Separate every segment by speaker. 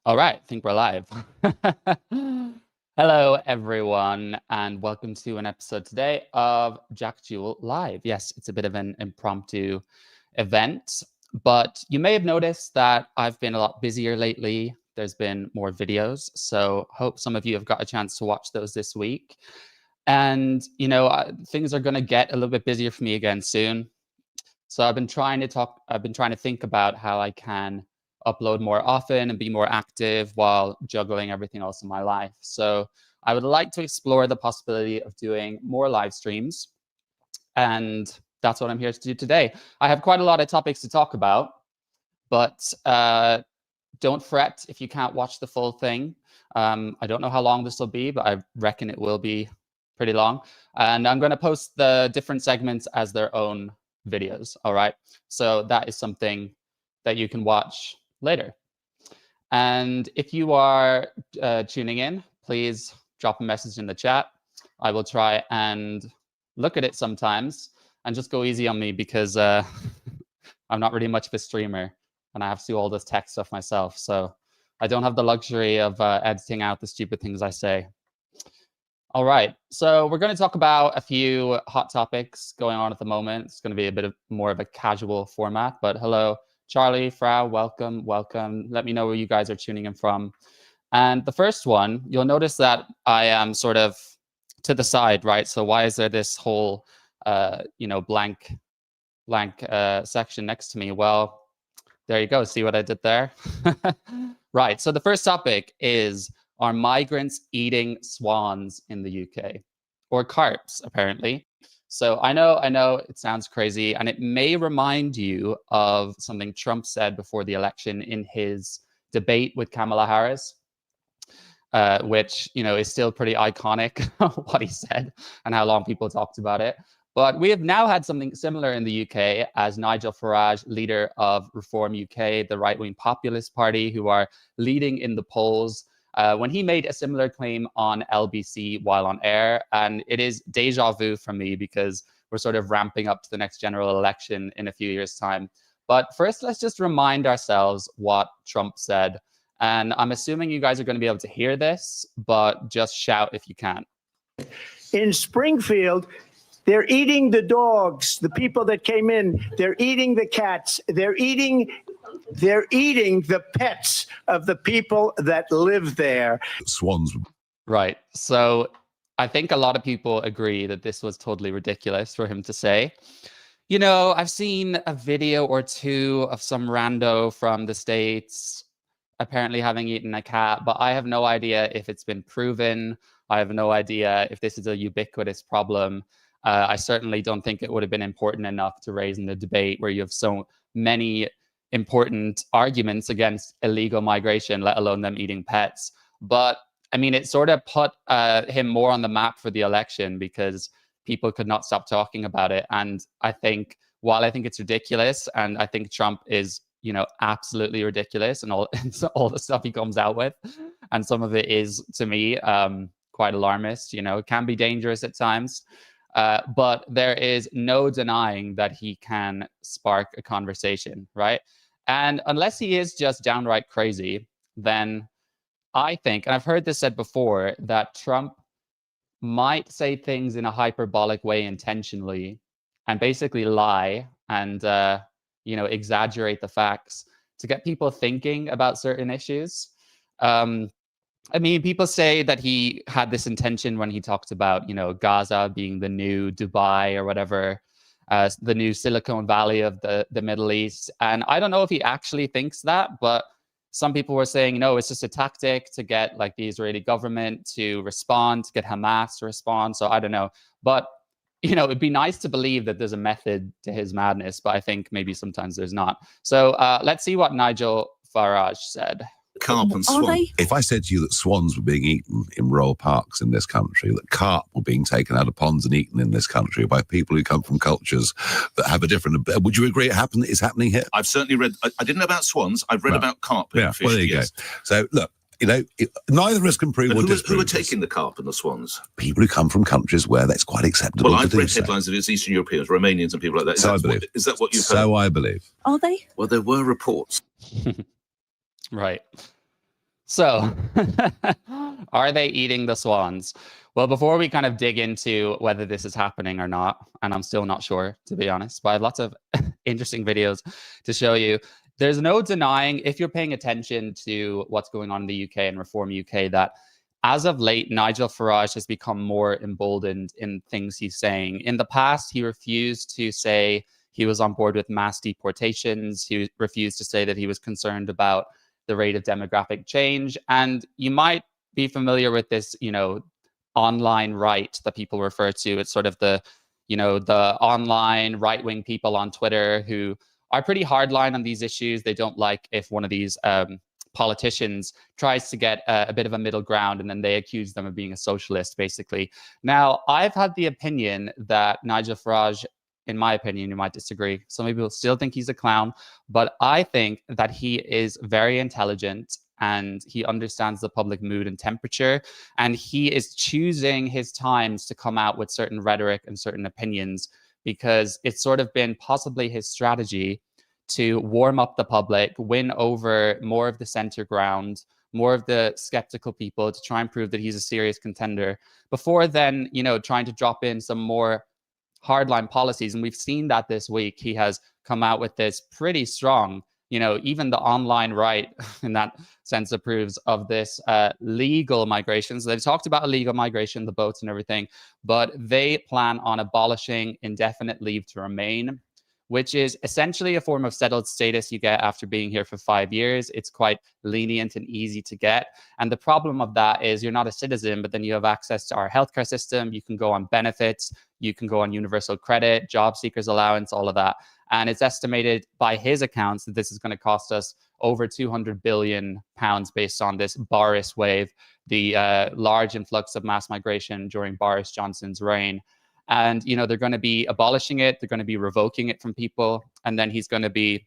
Speaker 1: All right, I think we're live. Hello, everyone, and welcome to an episode today of Jack Jewell Live. Yes, it's a bit of an impromptu event, but you may have noticed that I've been a lot busier lately. There's been more videos, so hope some of you have got a chance to watch those this week. And, things are going to get a little bit busier for me again soon. So I've been trying to think about how I can upload more often and be more active while juggling everything else in my life. So I would like to explore the possibility of doing more live streams. And that's what I'm here to do today. I have quite a lot of topics to talk about, but don't fret if you can't watch the full thing. I don't know how long this will be, but I reckon it will be pretty long. And I'm going to post the different segments as their own videos. All right. So that is something that you can watch later. And if you are tuning in, please drop a message in the chat. I will try and look at it sometimes, and just go easy on me because I'm not really much of a streamer and I have to do all this tech stuff myself. So I don't have the luxury of editing out the stupid things I say. All right, so we're going to talk about a few hot topics going on at the moment. It's going to be a bit more of a casual format, but hello, Charlie, Frau, welcome. Let me know where you guys are tuning in from. And the first one, you'll notice that I am sort of to the side, right? So why is there this whole, blank section next to me? Well, there you go. See what I did there? Right, so the first topic is, are migrants eating swans in the UK? Or carps, apparently. So I know it sounds crazy, and it may remind you of something Trump said before the election in his debate with Kamala Harris, which, is still pretty iconic, what he said and how long people talked about it. But we have now had something similar in the UK as Nigel Farage, leader of Reform UK, the right-wing populist party, who are leading in the polls, when he made a similar claim on LBC while on air. And it is deja vu for me because we're sort of ramping up to the next general election in a few years' time. But first, let's just remind ourselves what Trump said. And I'm assuming you guys are going to be able to hear this, but just shout if you can.
Speaker 2: In Springfield, they're eating the dogs, the people that came in. They're eating the cats. They're eating the pets of the people that live there.
Speaker 3: Swans.
Speaker 1: Right. So I think a lot of people agree that this was totally ridiculous for him to say. I've seen a video or two of some rando from the States apparently having eaten a cat, but I have no idea if it's been proven. I have no idea if this is a ubiquitous problem. I certainly don't think it would have been important enough to raise in the debate where you have so many important arguments against illegal migration, let alone them eating pets. But I mean, it sort of put him more on the map for the election because people could not stop talking about it. And I think, while I think it's ridiculous, and I think Trump is, absolutely ridiculous and all the stuff he comes out with, and some of it is, to me, quite alarmist, it can be dangerous at times. But there is no denying that he can spark a conversation, right? And unless he is just downright crazy, then I think, and I've heard this said before, that Trump might say things in a hyperbolic way intentionally and basically lie and, exaggerate the facts to get people thinking about certain issues. I mean, people say that he had this intention when he talked about, Gaza being the new Dubai or whatever, the new Silicon Valley of the Middle East. And I don't know if he actually thinks that, but some people were saying, no, it's just a tactic to get like the Israeli government to respond, to get Hamas to respond. So I don't know. But, it'd be nice to believe that there's a method to his madness, but I think maybe sometimes there's not. So let's see what Nigel Farage said.
Speaker 3: Carp and swan. If I said to you that swans were being eaten in royal parks in this country, that carp were being taken out of ponds and eaten in this country by people who come from cultures that have a different, would you agree it's happening here?
Speaker 4: I've certainly read, I didn't know about swans, I've read about carp.
Speaker 3: Yeah,
Speaker 4: fish,
Speaker 3: well, there you
Speaker 4: yes.
Speaker 3: go. So look, neither of us can prove or disprove.
Speaker 4: Who are taking the carp and the swans?
Speaker 3: People who come from countries where that's quite acceptable.
Speaker 4: Well, I've read headlines that it's Eastern Europeans, Romanians and people like that.
Speaker 3: So I believe.
Speaker 4: Is that what you've
Speaker 3: heard? So I believe.
Speaker 5: Are they?
Speaker 4: Well, there were reports.
Speaker 1: Right. So, are they eating the swans? Well, before we kind of dig into whether this is happening or not, and I'm still not sure, to be honest, but I have lots of interesting videos to show you. There's no denying, if you're paying attention to what's going on in the UK and Reform UK, that as of late, Nigel Farage has become more emboldened in things he's saying. In the past, he refused to say he was on board with mass deportations. He refused to say that he was concerned about the rate of demographic change. And you might be familiar with this, online right that people refer to. It's sort of the online right-wing people on Twitter who are pretty hardline on these issues. They don't like if one of these politicians tries to get a bit of a middle ground, and then they accuse them of being a socialist, basically. Now, I've had the opinion that Nigel Farage, in my opinion, you might disagree, some people still think he's a clown, but I think that he is very intelligent and he understands the public mood and temperature, and he is choosing his times to come out with certain rhetoric and certain opinions because it's sort of been possibly his strategy to warm up the public, win over more of the center ground, more of the skeptical people, to try and prove that he's a serious contender, before then, trying to drop in some more hardline policies. And we've seen that this week. He has come out with this pretty strong, even the online right in that sense approves of this legal migration. So they've talked about illegal migration, the boats and everything, but they plan on abolishing indefinite leave to remain, which is essentially a form of settled status you get after being here for 5 years. It's quite lenient and easy to get. And the problem of that is you're not a citizen, but then you have access to our healthcare system. You can go on benefits. You can go on universal credit, job seekers allowance, all of that. And it's estimated by his accounts that this is going to cost us over £200 billion based on this Boris wave, the large influx of mass migration during Boris Johnson's reign. And, they're going to be abolishing it. They're going to be revoking it from people. And then he's going to be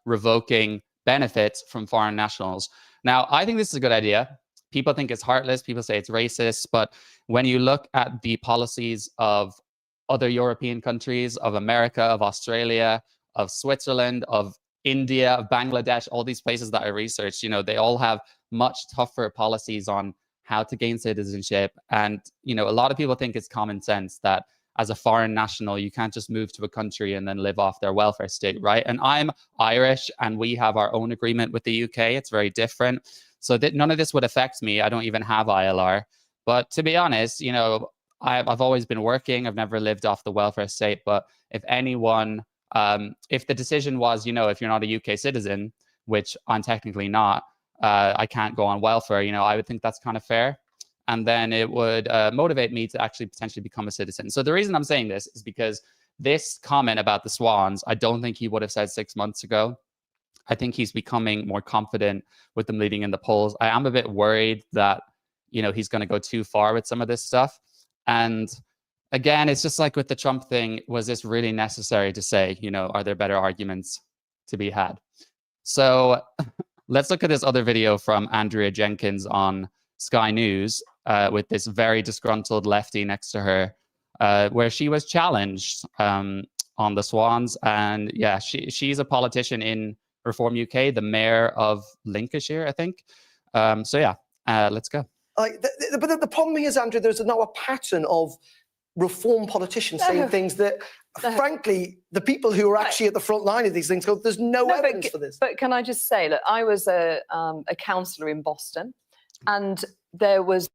Speaker 1: revoking benefits from foreign nationals. Now, I think this is a good idea. People think it's heartless. People say it's racist. But when you look at the policies of other European countries, of America, of Australia, of Switzerland, of India, of Bangladesh, all these places that I researched, they all have much tougher policies on how to gain citizenship. And, a lot of people think it's common sense that as a foreign national, you can't just move to a country and then live off their welfare state, right? And I'm Irish and we have our own agreement with the UK. It's very different. So that none of this would affect me. I don't even have ILR. But to be honest, I've always been working. I've never lived off the welfare state. But if anyone, if the decision was, if you're not a UK citizen, which I'm technically not, I can't go on welfare, I would think that's kind of fair. And then it would motivate me to actually potentially become a citizen. So the reason I'm saying this is because this comment about the Swans, I don't think he would have said 6 months ago. I think he's becoming more confident with them leading in the polls. I am a bit worried that, he's going to go too far with some of this stuff. And again, it's just like with the Trump thing, was this really necessary to say, are there better arguments to be had? So let's look at this other video from Andrea Jenkins on Sky News with this very disgruntled lefty next to her, where she was challenged on the Swans. And yeah, she's a politician in Reform UK, the mayor of Lincolnshire, I think. So yeah, let's go.
Speaker 5: But the problem is, Andrew, there's now a pattern of Reform politicians saying things that, frankly, the people who are actually at the front line of these things go, there's no evidence for this.
Speaker 6: But can I just say, look, I was a councillor in Boston, and there was...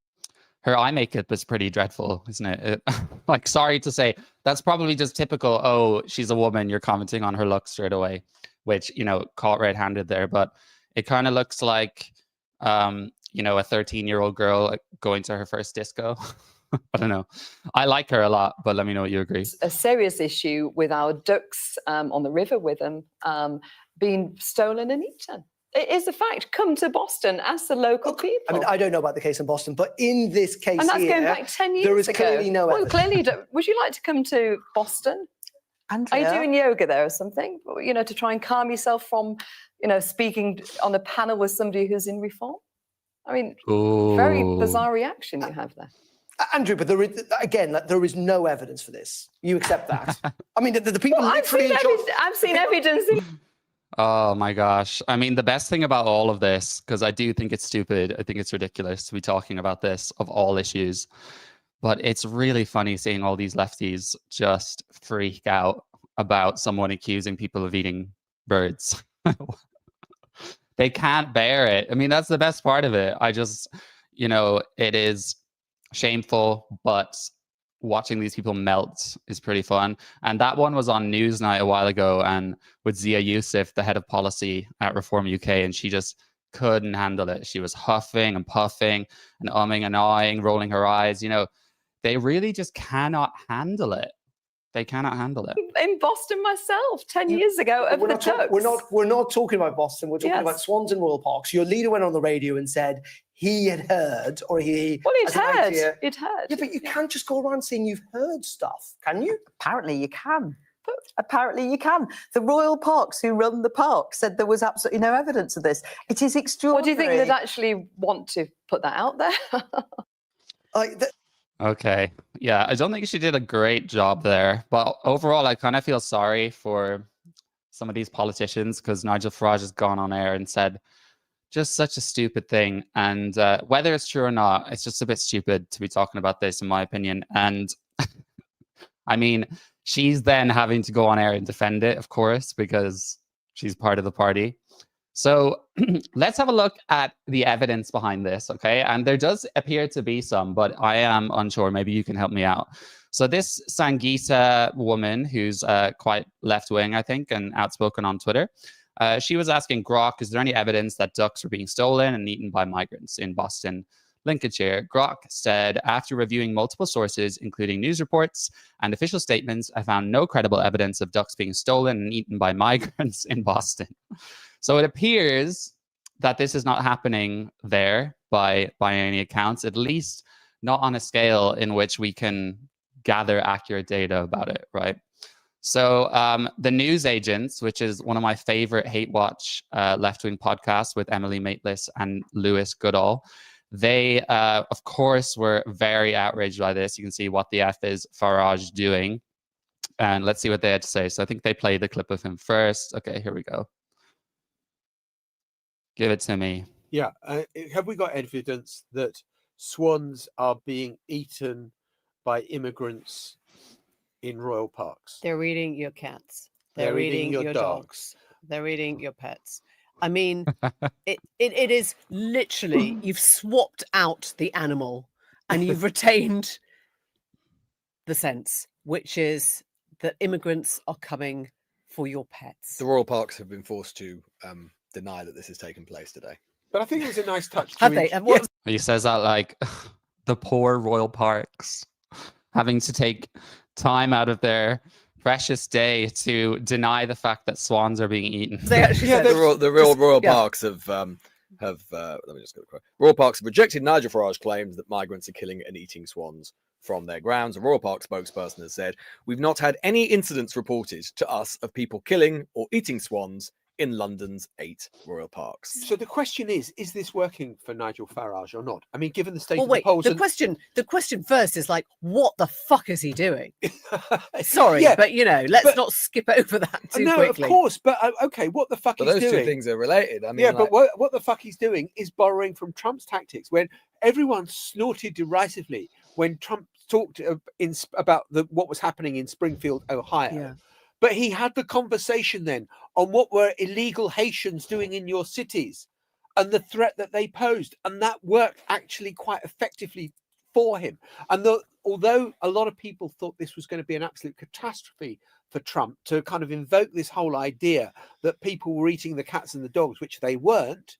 Speaker 1: Her eye makeup is pretty dreadful, isn't it? Like, sorry to say, that's probably just typical, oh, she's a woman, you're commenting on her looks straight away, which, caught red-handed there. But it kind of looks like, a 13-year-old girl going to her first disco. I don't know. I like her a lot, but let me know what you agree.
Speaker 6: A serious issue with our ducks on the river with them being stolen and eaten. It is a fact. Come to Boston, ask the local people.
Speaker 5: I mean, I don't know about the case in Boston, but in this case
Speaker 6: and that's
Speaker 5: here,
Speaker 6: going back 10 years
Speaker 5: there is
Speaker 6: ago.
Speaker 5: clearly no evidence.
Speaker 6: Well, clearly, would you like to come to Boston?
Speaker 5: Andrea?
Speaker 6: Are you doing yoga there or something? To try and calm yourself from, speaking on a panel with somebody who's in Reform? I mean, very bizarre reaction you have there.
Speaker 5: Andrew, but there is no evidence for this. You accept that? I mean, the people
Speaker 6: well,
Speaker 5: literally...
Speaker 6: I've seen evidence.
Speaker 1: Oh my gosh. I mean, the best thing about all of this, because I do think it's stupid, I think it's ridiculous to be talking about this of all issues, but it's really funny seeing all these lefties just freak out about someone accusing people of eating birds. They can't bear it. I mean, that's the best part of it. I just, it is shameful, but watching these people melt is pretty fun. And that one was on Newsnight a while ago, and with Zia Youssef, the head of policy at Reform UK, and she just couldn't handle it. She was huffing and puffing and umming and ahhing, rolling her eyes. They really just cannot handle it. They cannot handle it.
Speaker 6: In Boston myself 10 years ago over the ducks.
Speaker 5: We're not talking about Boston. We're talking about swans and royal parks. Your leader went on the radio and said he had heard, or he.
Speaker 6: Well, he'd heard.
Speaker 5: Yeah, but you can't just go around saying you've heard stuff, can you?
Speaker 7: Apparently you can. Apparently you can. The royal parks who run the park said there was absolutely no evidence of this. It is extraordinary.
Speaker 6: What do you think they'd actually want to put that out there?
Speaker 1: Okay. Yeah, I don't think she did a great job there. But overall, I kind of feel sorry for some of these politicians, because Nigel Farage has gone on air and said just such a stupid thing. And whether it's true or not, it's just a bit stupid to be talking about this, in my opinion. And I mean, she's then having to go on air and defend it, of course, because she's part of the party. So let's have a look at the evidence behind this, okay? And there does appear to be some, but I am unsure. Maybe you can help me out. So this Sangeeta woman, who's quite left-wing, I think, and outspoken on Twitter, she was asking Grok, is there any evidence that ducks were being stolen and eaten by migrants in Boston, Lincolnshire? Grok said, after reviewing multiple sources, including news reports and official statements, I found no credible evidence of ducks being stolen and eaten by migrants in Boston. So it appears that this is not happening there by any accounts, at least not on a scale in which we can gather accurate data about it, right? So the News Agents, which is one of my favorite hate watch left-wing podcasts with Emily Maitlis and Lewis Goodall, they, of course, were very outraged by this. You can see what the F is Farage doing. And let's see what they had to say. So I think they played the clip of him first. Okay, here we go. Give it to me.
Speaker 8: Yeah. Have we got evidence that swans are being eaten by immigrants in royal parks?
Speaker 9: They're eating your cats. They're eating your dogs. They're eating your pets. I mean, it is literally, you've swapped out the animal and you've retained the sense, which is that immigrants are coming for your pets.
Speaker 10: The royal parks have been forced to deny that this has taken place today.
Speaker 8: But I think it was a nice touch.
Speaker 9: Have they?
Speaker 8: Yes.
Speaker 1: He says that like the poor royal parks having to take time out of their precious day to deny the fact that swans are being eaten.
Speaker 9: They actually said
Speaker 10: the royal parks have let me just go quick. Royal parks have rejected Nigel Farage claims that migrants are killing and eating swans from their grounds. A royal park spokesperson has said, we've not had any incidents reported to us of people killing or eating swans in London's 8 royal parks.
Speaker 8: So the question is this working for Nigel Farage or not? I mean, given the state
Speaker 9: well,
Speaker 8: of
Speaker 9: wait,
Speaker 8: the polls...
Speaker 9: The question first is like, what the fuck is he doing? Sorry, but let's not skip over that too quickly.
Speaker 8: No, of course, but okay, what the fuck he's doing...
Speaker 10: Those two things are related. I mean,
Speaker 8: yeah, but what the fuck he's doing is borrowing from Trump's tactics. When everyone snorted derisively when Trump talked about what was happening in Springfield, Ohio.
Speaker 9: Yeah.
Speaker 8: But he had the conversation then on what were illegal Haitians doing in your cities and the threat that they posed. And that worked actually quite effectively for him. And although a lot of people thought this was going to be an absolute catastrophe for Trump to kind of invoke this whole idea that people were eating the cats and the dogs, which they weren't,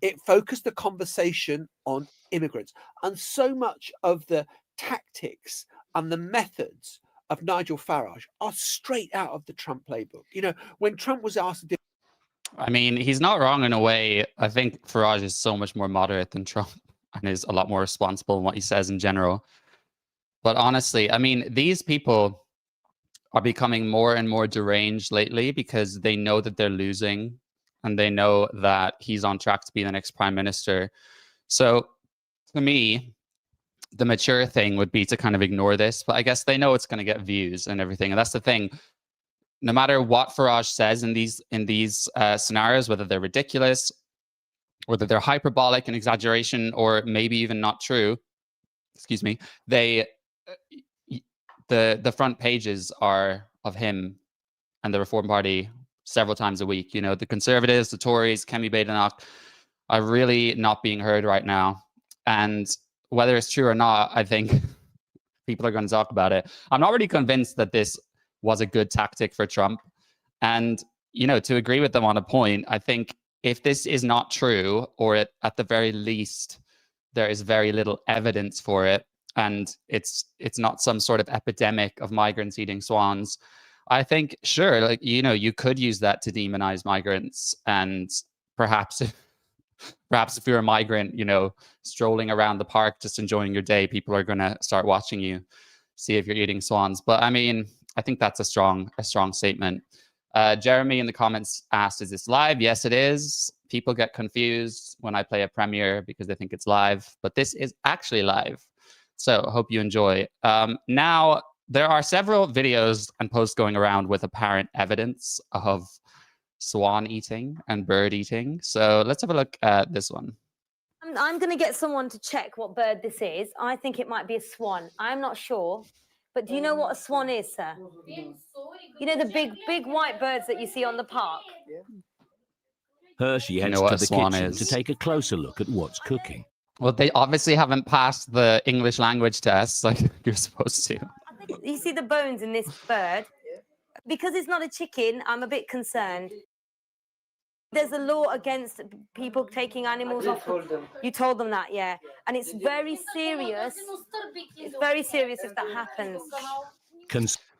Speaker 8: it focused the conversation on immigrants. And so much of the tactics and the methods of Nigel Farage are straight out of the Trump playbook. When Trump was asked to
Speaker 1: I mean, he's not wrong in a way. I think Farage is so much more moderate than Trump and is a lot more responsible in what he says in general. But honestly, I mean, these people are becoming more and more deranged lately because they know that they're losing and they know that he's on track to be the next prime minister. So to me, the mature thing would be to kind of ignore this, but I guess they know it's going to get views and everything. And that's the thing. no matter what Farage says in these scenarios, whether they're ridiculous, whether they're hyperbolic and exaggeration, or maybe even not true, excuse me, the front pages are of him and the Reform Party several times a week. You know, the Conservatives, the Tories, Kemi Badenoch are really not being heard right now. And whether it's true or not, I think people are going to talk about it. I'm not really convinced that this was a good tactic for Trump. And, you know, to agree with them on a point, I think if this is not true, or at the very least, there is very little evidence for it, and it's not some sort of epidemic of migrants eating swans, I think, sure, like, you know, you could use that to demonize migrants. And perhaps if you're a migrant, you know, strolling around the park, just enjoying your day, people are going to start watching you, see if you're eating swans. But I mean, I think that's a strong statement. Jeremy in the comments asked, is this live? Yes, it is. People get confused when I play a premiere because they think it's live, but this is actually live. So I hope you enjoy. Now, there are several videos and posts going around with apparent evidence of swan eating and bird eating. So let's have a look at this one.
Speaker 11: I'm going to get someone to check what bird this is. I think it might be a swan. I'm not sure. But do you know what a swan is, sir? You know the big white birds that you see on the park?
Speaker 12: Hershey heads to the kitchen to take a closer look at what's cooking.
Speaker 1: Well, they obviously haven't passed the English language test like you're supposed to.
Speaker 11: You see the bones in this bird? Because it's not a chicken, I'm a bit concerned. There's a law against people taking animals off. You told them that, yeah. And it's very serious. It's very serious if that happens.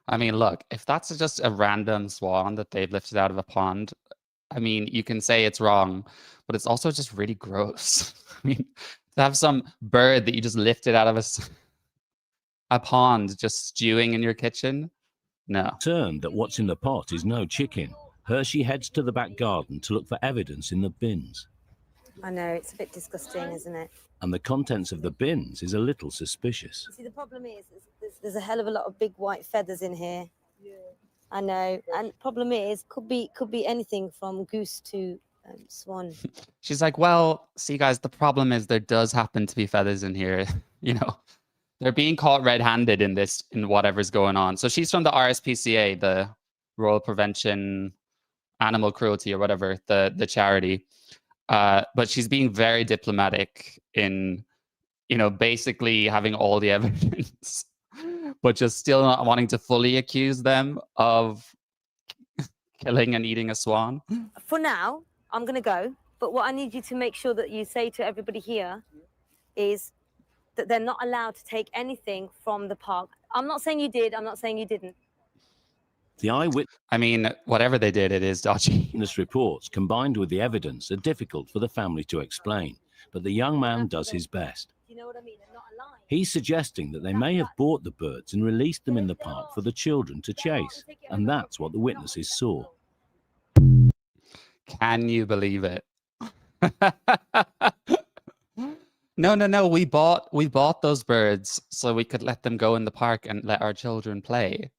Speaker 1: I mean, look, if that's just a random swan that they've lifted out of a pond, I mean, you can say it's wrong, but it's also just really gross. I mean, to have some bird that you just lifted out of a pond just stewing in your kitchen, no.
Speaker 12: Concerned that what's in the pot is no chicken, Hershey heads to the back garden to look for evidence in the bins.
Speaker 11: I know, it's a bit disgusting, isn't it?
Speaker 12: And the contents of the bins is a little suspicious.
Speaker 11: See, the problem is there's a hell of a lot of big white feathers in here. Yeah. I know, and problem is could be anything from goose to swan.
Speaker 1: She's like, well, see, guys, the problem is there does happen to be feathers in here. You know, they're being caught red-handed in whatever's going on. So she's from the RSPCA, the Royal Prevention Animal Cruelty or whatever, the charity. But she's being very diplomatic in, you know, basically having all the evidence, but just still not wanting to fully accuse them of killing and eating a swan.
Speaker 11: For now, I'm going to go. But what I need you to make sure that you say to everybody here is that they're not allowed to take anything from the park. I'm not saying you did. I'm not saying you didn't.
Speaker 12: The
Speaker 1: I mean, whatever they did, it is dodgy.
Speaker 12: Witness reports combined with the evidence are difficult for the family to explain, but the young man does his best.
Speaker 11: You know what I mean? They're not alive.
Speaker 12: He's suggesting that they may have bought the birds and released them in the park for the children to chase, and that's what the witnesses saw.
Speaker 1: Can you believe it? No. We bought those birds so we could let them go in the park and let our children play.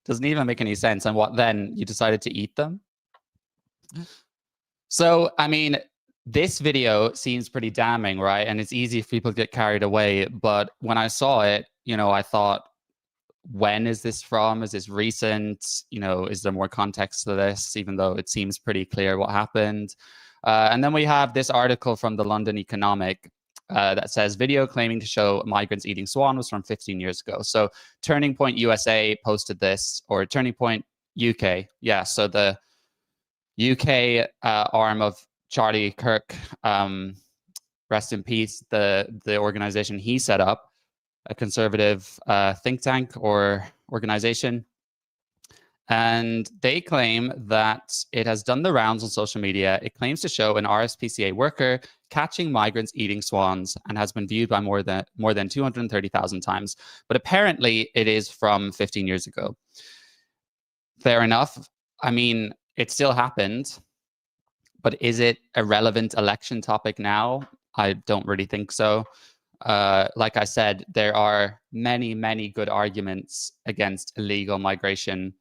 Speaker 1: Doesn't even make any sense. And what then? You decided to eat them? So, I mean, this video seems pretty damning, right? And it's easy if people get carried away. But when I saw it, you know, I thought, when is this from? Is this recent? You know, is there more context to this, even though it seems pretty clear what happened? And then we have this article from the London Economic that says video claiming to show migrants eating swan was from 15 years ago. So Turning Point USA posted this, or Turning Point UK. Yeah, so the UK arm of Charlie Kirk, rest in peace, the organization he set up, a conservative think tank or organization. And they claim that it has done the rounds on social media. It claims to show an RSPCA worker catching migrants eating swans and has been viewed by more than 230,000 times. But apparently it is from 15 years ago. Fair enough. I mean, it still happened. But is it a relevant election topic now? I don't really think so. Like I said, there are many, many good arguments against illegal migration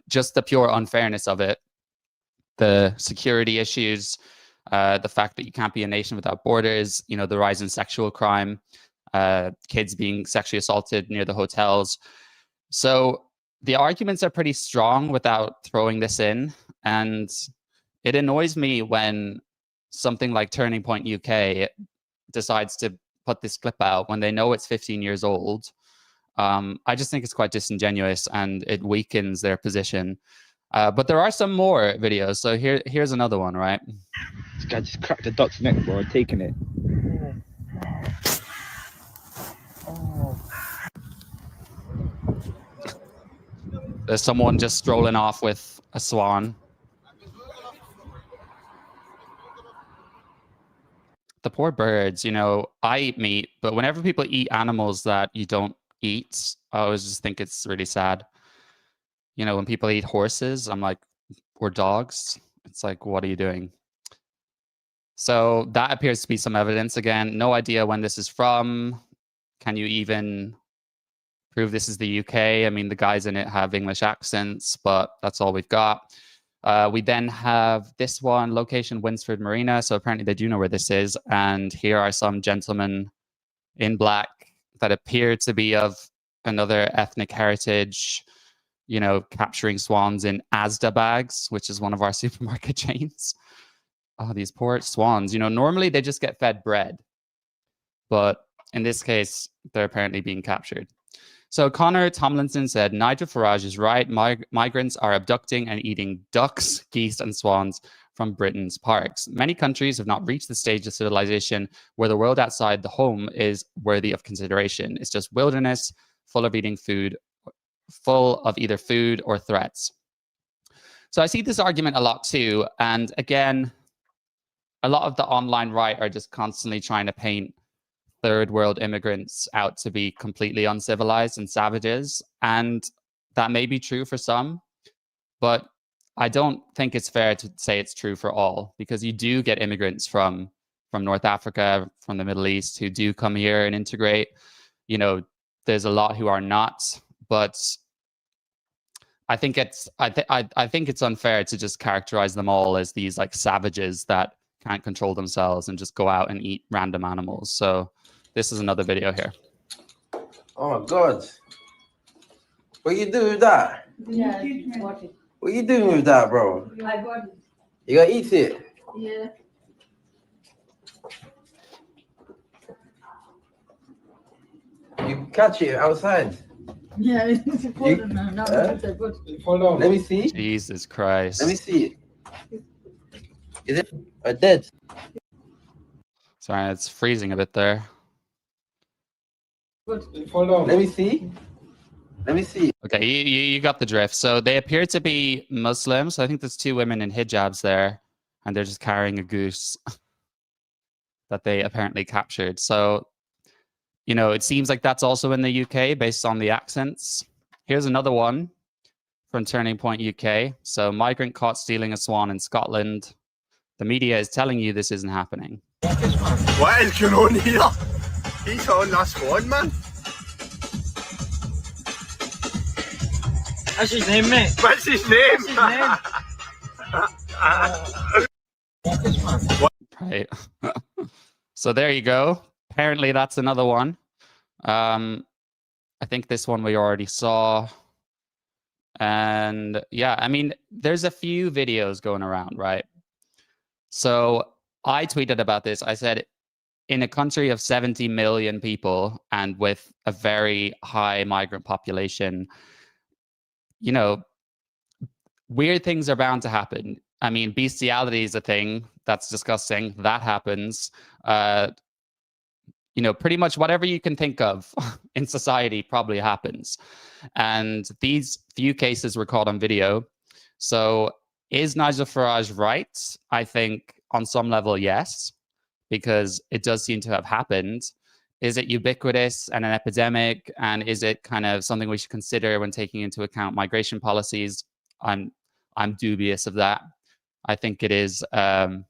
Speaker 1: just the pure unfairness of it, the security issues, the fact that you can't be a nation without borders, the rise in sexual crime, kids being sexually assaulted near the hotels. So the arguments are pretty strong without throwing this in. And it annoys me when something like Turning Point UK decides to put this clip out when they know it's 15 years old. I just think it's quite disingenuous and it weakens their position. But there are some more videos. So here's another one, right?
Speaker 13: This guy just cracked the duck's neck, bro, taking it.
Speaker 1: There's someone just strolling off with a swan. The poor birds, I eat meat, but whenever people eat animals that you don't eat, I always just think it's really sad. When people eat horses, I'm like, or dogs, it's like, what are you doing? So that appears to be some evidence. Again, no idea when this is from. Can you even prove this is the UK? I mean, the guys in it have English accents, but that's all we've got. We then have this one, location Winsford Marina. So apparently they do know where this is. And here are some gentlemen in black that appear to be of another ethnic heritage, capturing swans in Asda bags, which is one of our supermarket chains. Oh, these poor swans. Normally they just get fed bread. But in this case, they're apparently being captured. So Connor Tomlinson said, Nigel Farage is right. Migrants are abducting and eating ducks, geese, and swans from Britain's parks. Many countries have not reached the stage of civilization where the world outside the home is worthy of consideration. It's just wilderness full of either food or threats. So I see this argument a lot too. And again, a lot of the online right are just constantly trying to paint third world immigrants out to be completely uncivilized and savages. And that may be true for some, but I don't think it's fair to say it's true for all, because you do get immigrants from North Africa, from the Middle East, who do come here and integrate. There's a lot who are not, but I think it's unfair to just characterize them all as these like savages that can't control themselves and just go out and eat random animals. So this is another video here.
Speaker 14: Oh my God. What you do with that?
Speaker 15: Yeah.
Speaker 14: What you doing with that, bro?
Speaker 15: I got it.
Speaker 14: You gonna eat it?
Speaker 15: Yeah.
Speaker 14: You catch it outside?
Speaker 15: Yeah, it's important now. Now it's a good.
Speaker 14: Let me see.
Speaker 1: Jesus Christ.
Speaker 14: Let me see it. Is it dead?
Speaker 1: Sorry, it's freezing a bit there.
Speaker 14: Let me see. Let me see.
Speaker 1: Okay, you got the drift. So they appear to be Muslims. I think there's two women in hijabs there, and they're just carrying a goose that they apparently captured. So, it seems like that's also in the UK based on the accents. Here's another one from Turning Point UK. So migrant caught stealing a swan in Scotland. The media is telling you this isn't happening.
Speaker 16: What is going on here? He's on that swan, man.
Speaker 13: What's his name, mate?
Speaker 16: What's his name?
Speaker 1: Right. So there you go. Apparently that's another one. I think this one we already saw. And yeah, I mean, there's a few videos going around, right? So I tweeted about this. I said, in a country of 70 million people and with a very high migrant population, weird things are bound to happen. I mean, bestiality is a thing that's disgusting. That happens. Pretty much whatever you can think of in society probably happens. And these few cases were caught on video. So is Nigel Farage right? I think on some level, yes, because it does seem to have happened. Is it ubiquitous and an epidemic? And is it kind of something we should consider when taking into account migration policies? I'm dubious of that. I think it is. I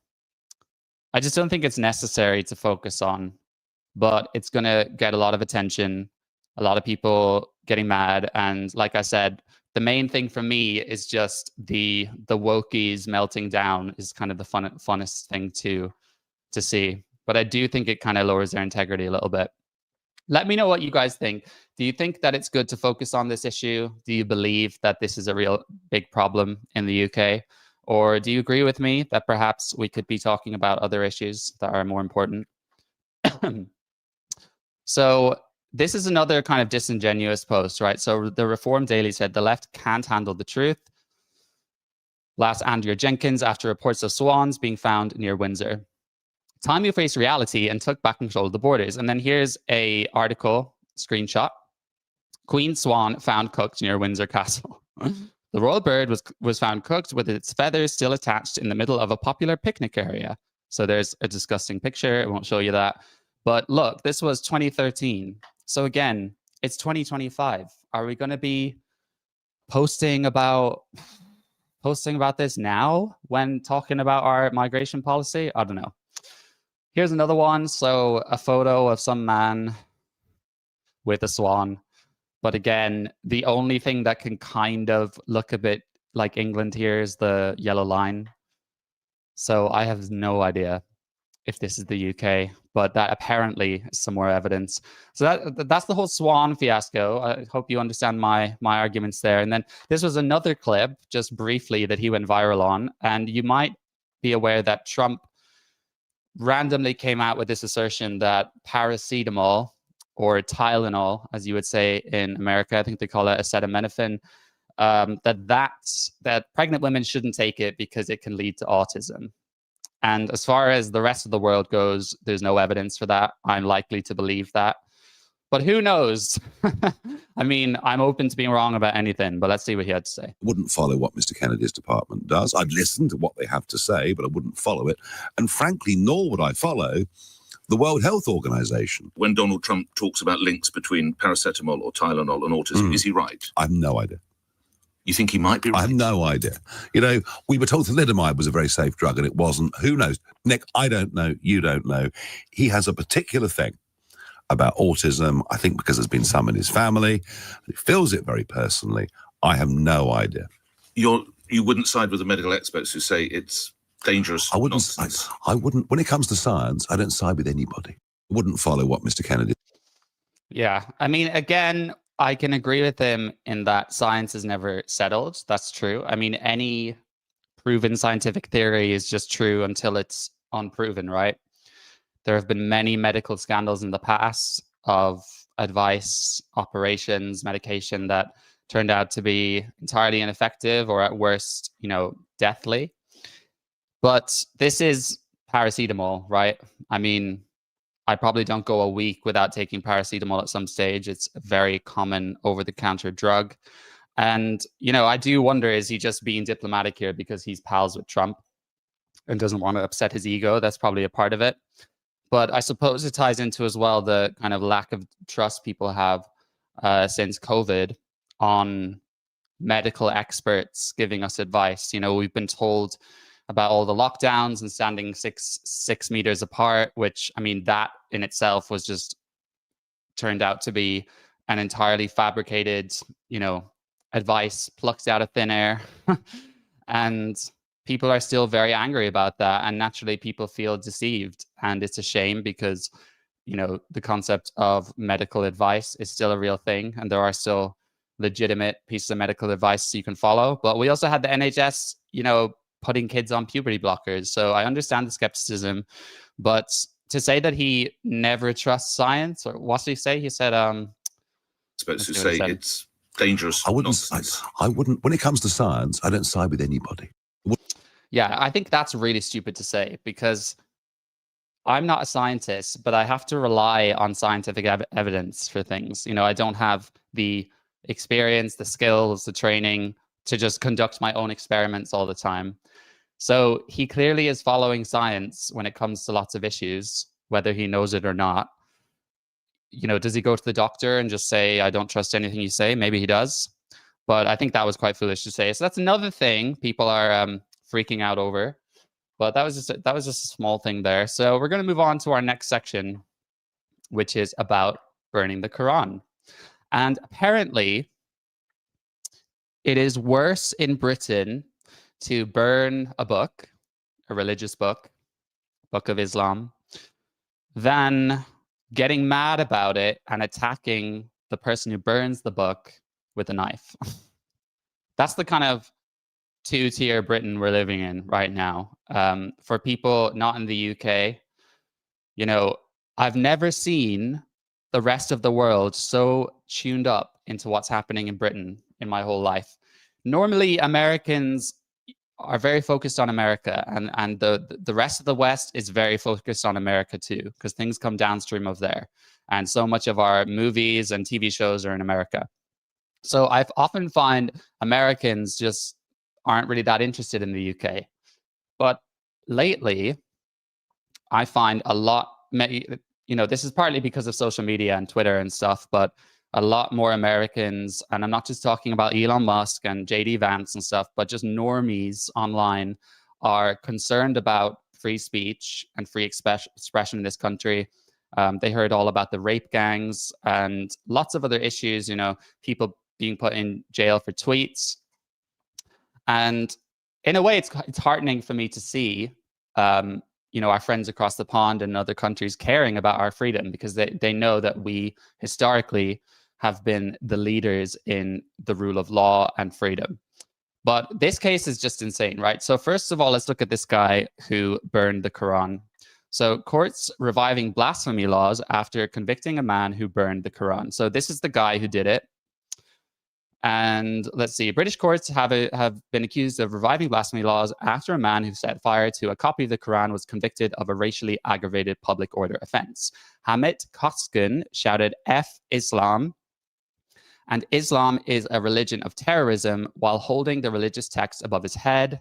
Speaker 1: just don't think it's necessary to focus on, but it's going to get a lot of attention, a lot of people getting mad. And like I said, the main thing for me is just the wokies melting down is kind of the funnest thing to see. But I do think it kind of lowers their integrity a little bit. Let me know what you guys think. Do you think that it's good to focus on this issue? Do you believe that this is a real big problem in the UK? Or do you agree with me that perhaps we could be talking about other issues that are more important? So this is another kind of disingenuous post, right? So the Reform Daily said the left can't handle the truth. Last Andrea Jenkins after reports of swans being found near Windsor. Time you face reality and took back control of the borders. And then here's a article screenshot. Queen swan found cooked near Windsor Castle. The royal bird was found cooked with its feathers still attached in the middle of a popular picnic area. So there's a disgusting picture. I won't show you that. But look, this was 2013. So again, it's 2025. Are we going to be posting about this now when talking about our migration policy? I don't know. Here's another one. So a photo of some man with a swan. But again, the only thing that can kind of look a bit like England here is the yellow line. So I have no idea if this is the UK, but that apparently is some more evidence. So that's the whole swan fiasco. I hope you understand my arguments there. And then this was another clip, just briefly, that he went viral on. And you might be aware that Trump randomly came out with this assertion that paracetamol, or Tylenol, as you would say in America, I think they call it acetaminophen, that pregnant women shouldn't take it because it can lead to autism. And as far as the rest of the world goes, there's no evidence for that. I'm likely to believe that. But who knows? I mean, I'm open to being wrong about anything, but let's see what he had to say.
Speaker 3: I wouldn't follow what Mr. Kennedy's department does. I'd listen to what they have to say, but I wouldn't follow it. And frankly, nor would I follow the World Health Organization.
Speaker 4: When Donald Trump talks about links between paracetamol or Tylenol and autism, is he right?
Speaker 3: I have no idea.
Speaker 4: You think he might be right?
Speaker 3: I have no idea. You know, we were told thalidomide was a very safe drug and it wasn't. Who knows? Nick, I don't know. You don't know. He has a particular thing about autism, I think because there's been some in his family. He feels it very personally. I have no idea.
Speaker 4: You wouldn't side with the medical experts who say it's dangerous?
Speaker 3: I wouldn't. When it comes to science, I don't side with anybody. I wouldn't follow what Mr. Kennedy.
Speaker 1: Yeah, I mean, again, I can agree with him in that science is never settled. That's true. I mean, any proven scientific theory is just true until it's unproven, right? There have been many medical scandals in the past of advice, operations, medication that turned out to be entirely ineffective or at worst, deathly. But this is paracetamol, right? I mean, I probably don't go a week without taking paracetamol at some stage. It's a very common over-the-counter drug. And, I do wonder, is he just being diplomatic here because he's pals with Trump and doesn't want to upset his ego? That's probably a part of it. But I suppose it ties into as well the kind of lack of trust people have since COVID on medical experts giving us advice. We've been told about all the lockdowns and standing six meters apart, which, I mean, that in itself was just turned out to be an entirely fabricated, advice plucked out of thin air. And people are still very angry about that. And naturally, people feel deceived. And it's a shame because, the concept of medical advice is still a real thing. And there are still legitimate pieces of medical advice you can follow. But we also had the NHS, putting kids on puberty blockers. So I understand the skepticism. But to say that he never trusts science, or what did he say? He said,
Speaker 4: supposed to say it's dangerous.
Speaker 3: I wouldn't, when it comes to science, I don't side with anybody.
Speaker 1: Yeah, I think that's really stupid to say because I'm not a scientist, but I have to rely on scientific evidence for things. I don't have the experience, the skills, the training to just conduct my own experiments all the time. So he clearly is following science when it comes to lots of issues, whether he knows it or not. Does he go to the doctor and just say, I don't trust anything you say? Maybe he does. But I think that was quite foolish to say. So that's another thing people are freaking out over. But that was just a small thing there. So we're going to move on to our next section, which is about burning the Quran. And apparently, it is worse in Britain to burn a book, a religious book, Book of Islam, than getting mad about it and attacking the person who burns the book with a knife. That's the kind of two-tier Britain we're living in right now. For people not in the UK, you know, I've never seen the rest of the world so tuned up into what's happening in Britain in my whole life. Normally, Americans are very focused on America, and the rest of the West is very focused on America too, because things come downstream of there. And so much of our movies and TV shows are in America. So I've often find Americans just aren't really that interested in the UK. But lately, I find a lot, this is partly because of social media and Twitter and stuff, but a lot more Americans, and I'm not just talking about Elon Musk and JD Vance and stuff, but just normies online are concerned about free speech and free expression in this country. They heard all about the rape gangs and lots of other issues, people being put in jail for tweets. And in a way, it's heartening for me to see, our friends across the pond and other countries caring about our freedom, because they know that we historically have been the leaders in the rule of law and freedom. But this case is just insane, right? So first of all, let's look at this guy who burned the Quran. So courts reviving blasphemy laws after convicting a man who burned the Quran. So this is the guy who did it. And let's see, British courts have been accused of reviving blasphemy laws after a man who set fire to a copy of the Quran was convicted of a racially aggravated public order offense. Hamid Koskin shouted, "F Islam," and Islam is a religion of terrorism, while holding the religious text above his head.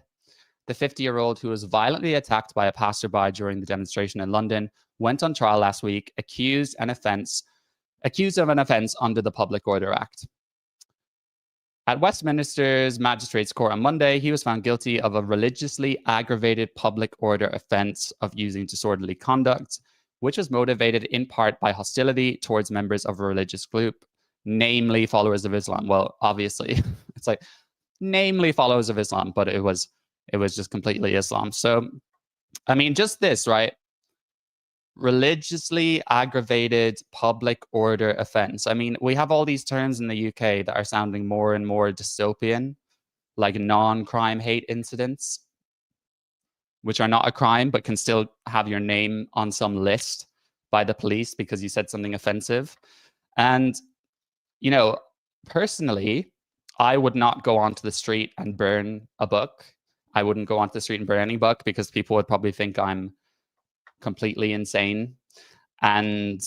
Speaker 1: The 50-year-old, who was violently attacked by a passerby during the demonstration in London, went on trial last week, accused of an offense under the Public Order Act. At Westminster's Magistrates Court on Monday, he was found guilty of a religiously aggravated public order offense of using disorderly conduct, which was motivated in part by hostility towards members of a religious group, namely followers of Islam. Well, obviously, it's like, namely followers of Islam, but it was just completely Islam. So, I mean, just this, right? Religiously aggravated public order offense. I mean, we have all these terms in the UK that are sounding more and more dystopian, like non-crime hate incidents, which are not a crime, but can still have your name on some list by the police because you said something offensive. And, personally, I would not go onto the street and burn a book. I wouldn't go onto the street and burn any book because people would probably think I'm completely insane, and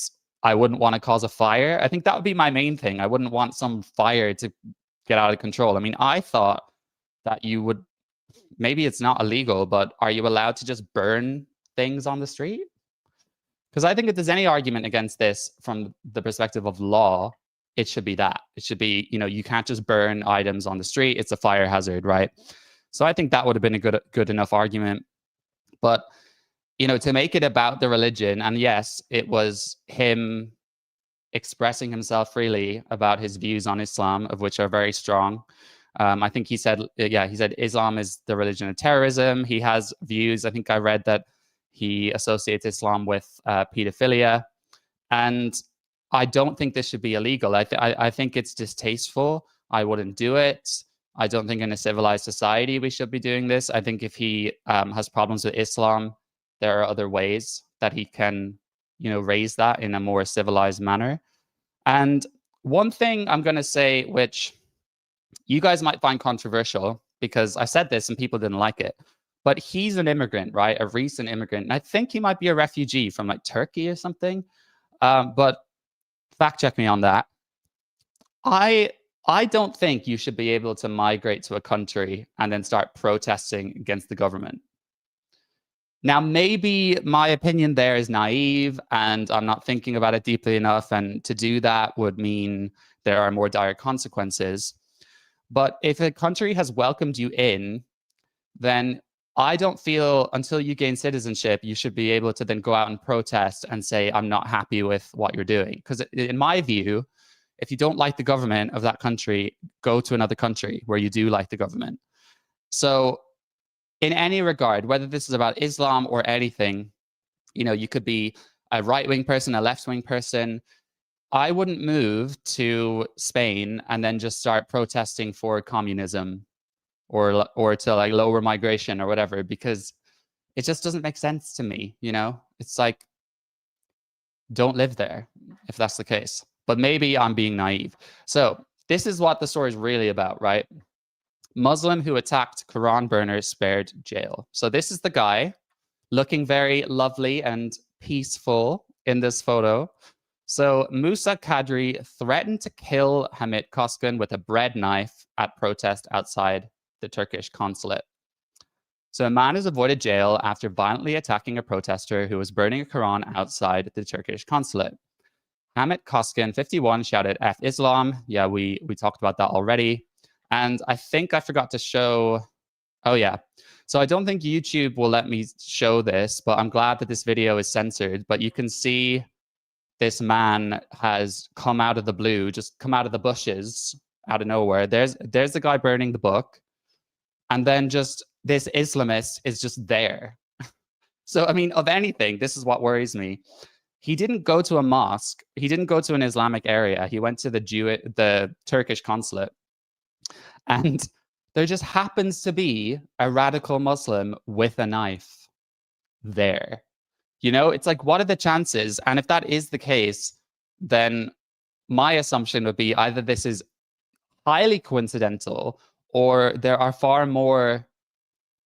Speaker 1: I wouldn't want to cause a fire. I think that would be my main thing. I wouldn't want some fire to get out of control. I mean, I thought that you would, maybe it's not illegal, but are you allowed to just burn things on the street? Because I think if there's any argument against this from the perspective of law, it should be that. It should be, you can't just burn items on the street. It's a fire hazard, right? So I think that would have been a good enough argument. But to make it about the religion, and yes, it was him expressing himself freely about his views on Islam, of which are very strong. I think he said Islam is the religion of terrorism. He has views. I think I read that he associates Islam with pedophilia. And I don't think this should be illegal. I think it's distasteful. I wouldn't do it. I don't think in a civilized society we should be doing this. I think if he has problems with Islam, there are other ways that he can, raise that in a more civilized manner. And one thing I'm going to say, which you guys might find controversial, because I said this and people didn't like it, but he's an immigrant, right? A recent immigrant. And I think he might be a refugee from like Turkey or something. But fact check me on that. I don't think you should be able to migrate to a country and then start protesting against the government. Now, maybe my opinion there is naive and I'm not thinking about it deeply enough. And to do that would mean there are more dire consequences. But if a country has welcomed you in, then I don't feel until you gain citizenship, you should be able to then go out and protest and say, I'm not happy with what you're doing. Because in my view, if you don't like the government of that country, go to another country where you do like the government. So in any regard, whether this is about Islam or anything, you know, you could be a right-wing person, a left-wing person. I wouldn't move to Spain and then just start protesting for communism or to like lower migration or whatever, because it just doesn't make sense to me, you know? It's like, don't live there if that's the case. But maybe I'm being naive. So this is what the story is really about, right? Muslim who attacked Quran burner spared jail. So this is the guy looking very lovely and peaceful in this photo. So Musa Kadri threatened to kill Hamit Koskan with a bread knife at protest outside the Turkish consulate. So a man has avoided jail after violently attacking a protester who was burning a Quran outside the Turkish consulate. Hamit Koskan, 51, shouted, "F Islam." Yeah, we talked about that already. And I think I forgot to show, oh yeah. So I don't think YouTube will let me show this, but I'm glad that this video is censored. But you can see this man has come out of the blue, just come out of the bushes, out of nowhere. There's the guy burning the book. And then just this Islamist is just there. So, I mean, of anything, this is what worries me. He didn't go to a mosque. He didn't go to an Islamic area. He went to the Turkish consulate. And there just happens to be a radical Muslim with a knife there. You know, it's like, what are the chances? And if that is the case, then my assumption would be either this is highly coincidental or there are far more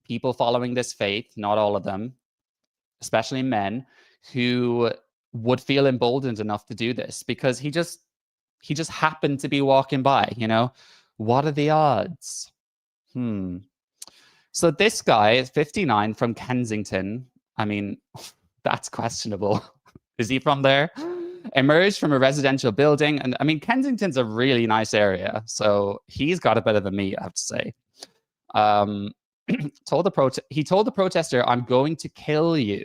Speaker 1: people following this faith, not all of them, especially men, who would feel emboldened enough to do this because he just happened to be walking by, you know? What are the odds? So this guy is 59 from Kensington. I mean, that's questionable. Is he from there? Emerged from a residential building. And I mean, Kensington's a really nice area. So he's got it better than me, I have to say. He told the protester, "I'm going to kill you,"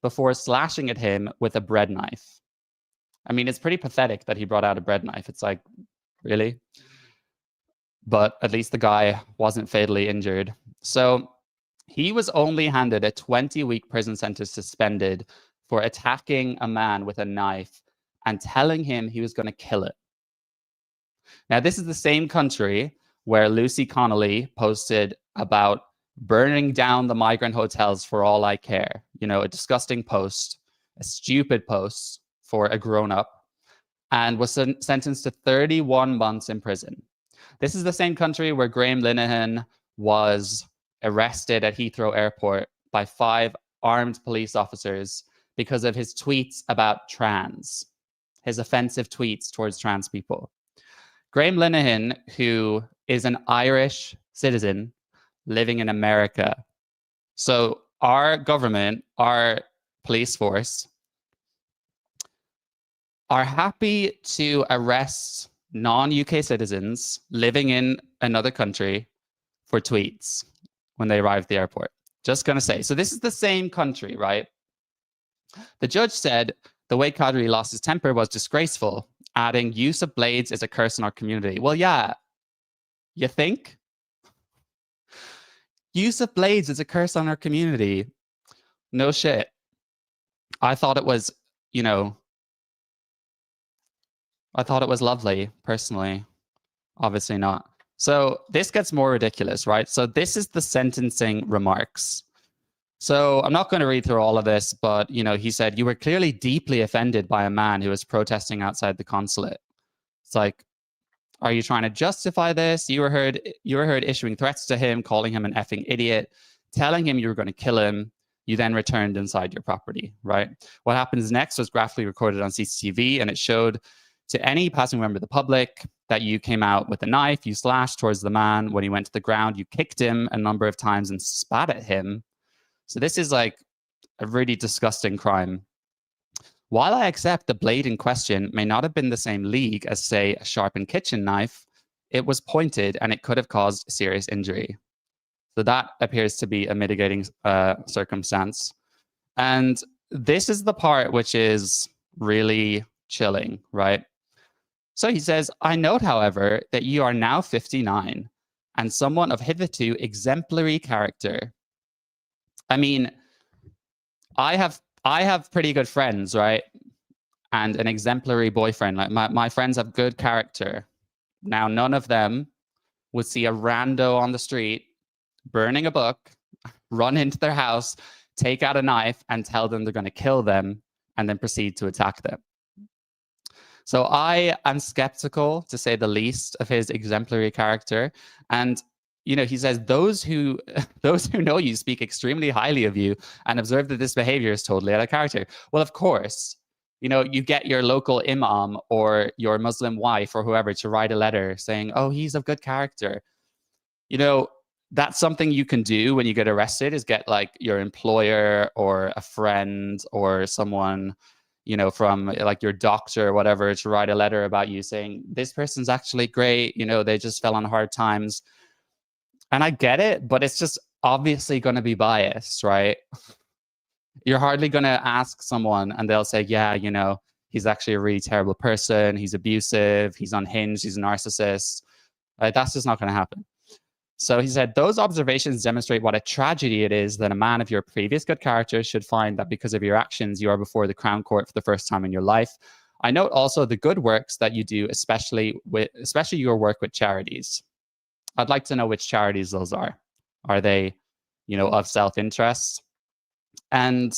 Speaker 1: before slashing at him with a bread knife. I mean, it's pretty pathetic that he brought out a bread knife. It's like, really? But at least the guy wasn't fatally injured. So he was only handed a 20-week prison sentence suspended for attacking a man with a knife and telling him he was going to kill it. Now, this is the same country where Lucy Connolly posted about burning down the migrant hotels for all I care. You know, a disgusting post, a stupid post for a grown-up, and was sentenced to 31 months in prison. This is the same country where Graham Linehan was arrested at Heathrow Airport by 5 armed police officers because of his tweets about trans, his offensive tweets towards trans people. Graham Linehan, who is an Irish citizen living in America. So our government, our police force, are happy to arrest non-UK citizens living in another country for tweets when they arrive at the airport. Just going to say. So this is the same country, right? The judge said the way Qadri lost his temper was disgraceful, adding, "Use of blades is a curse in our community." Well, yeah. You think? Use of blades is a curse on our community. No shit. I thought it was, you know, I thought it was lovely, personally. Obviously not. So this gets more ridiculous, right? So this is the sentencing remarks. So I'm not going to read through all of this, but, you know, he said, "You were clearly deeply offended by a man who was protesting outside the consulate." It's like, are you trying to justify this? You were heard issuing threats to him, calling him an effing idiot, telling him you were going to kill him. You then returned inside your property, right? What happens next was graphically recorded on CCTV, and it showed to any passing member of the public that you came out with a knife, you slashed towards the man. When he went to the ground, you kicked him a number of times and spat at him. So this is like a really disgusting crime. While I accept the blade in question may not have been the same league as, say, a sharpened kitchen knife, it was pointed and it could have caused serious injury. So that appears to be a mitigating circumstance. And this is the part which is really chilling, right? So he says, I note, however, that you are now 59 and someone of hitherto exemplary character. I mean, I have pretty good friends, right? And an exemplary boyfriend. Like my friends have good character. Now, none of them would see a rando on the street burning a book, run into their house, take out a knife, and tell them they're going to kill them, and then proceed to attack them. So I am skeptical, to say the least, of his exemplary character. And he says those who know you speak extremely highly of you and observe that this behavior is totally out of character. Well, of course, you get your local imam or your Muslim wife or whoever to write a letter saying, oh, he's of good character. That's something you can do when you get arrested, is get like your employer or a friend or someone, from like your doctor or whatever, to write a letter about you saying, this person's actually great. They just fell on hard times. And I get it, but it's just obviously going to be biased, right? You're hardly going to ask someone and they'll say, yeah, he's actually a really terrible person. He's abusive. He's unhinged. He's a narcissist. That's just not going to happen. So he said, those observations demonstrate what a tragedy it is that a man of your previous good character should find that because of your actions, you are before the Crown Court for the first time in your life. I note also the good works that you do, especially your work with charities. I'd like to know which charities those are. Are they, of self-interest? And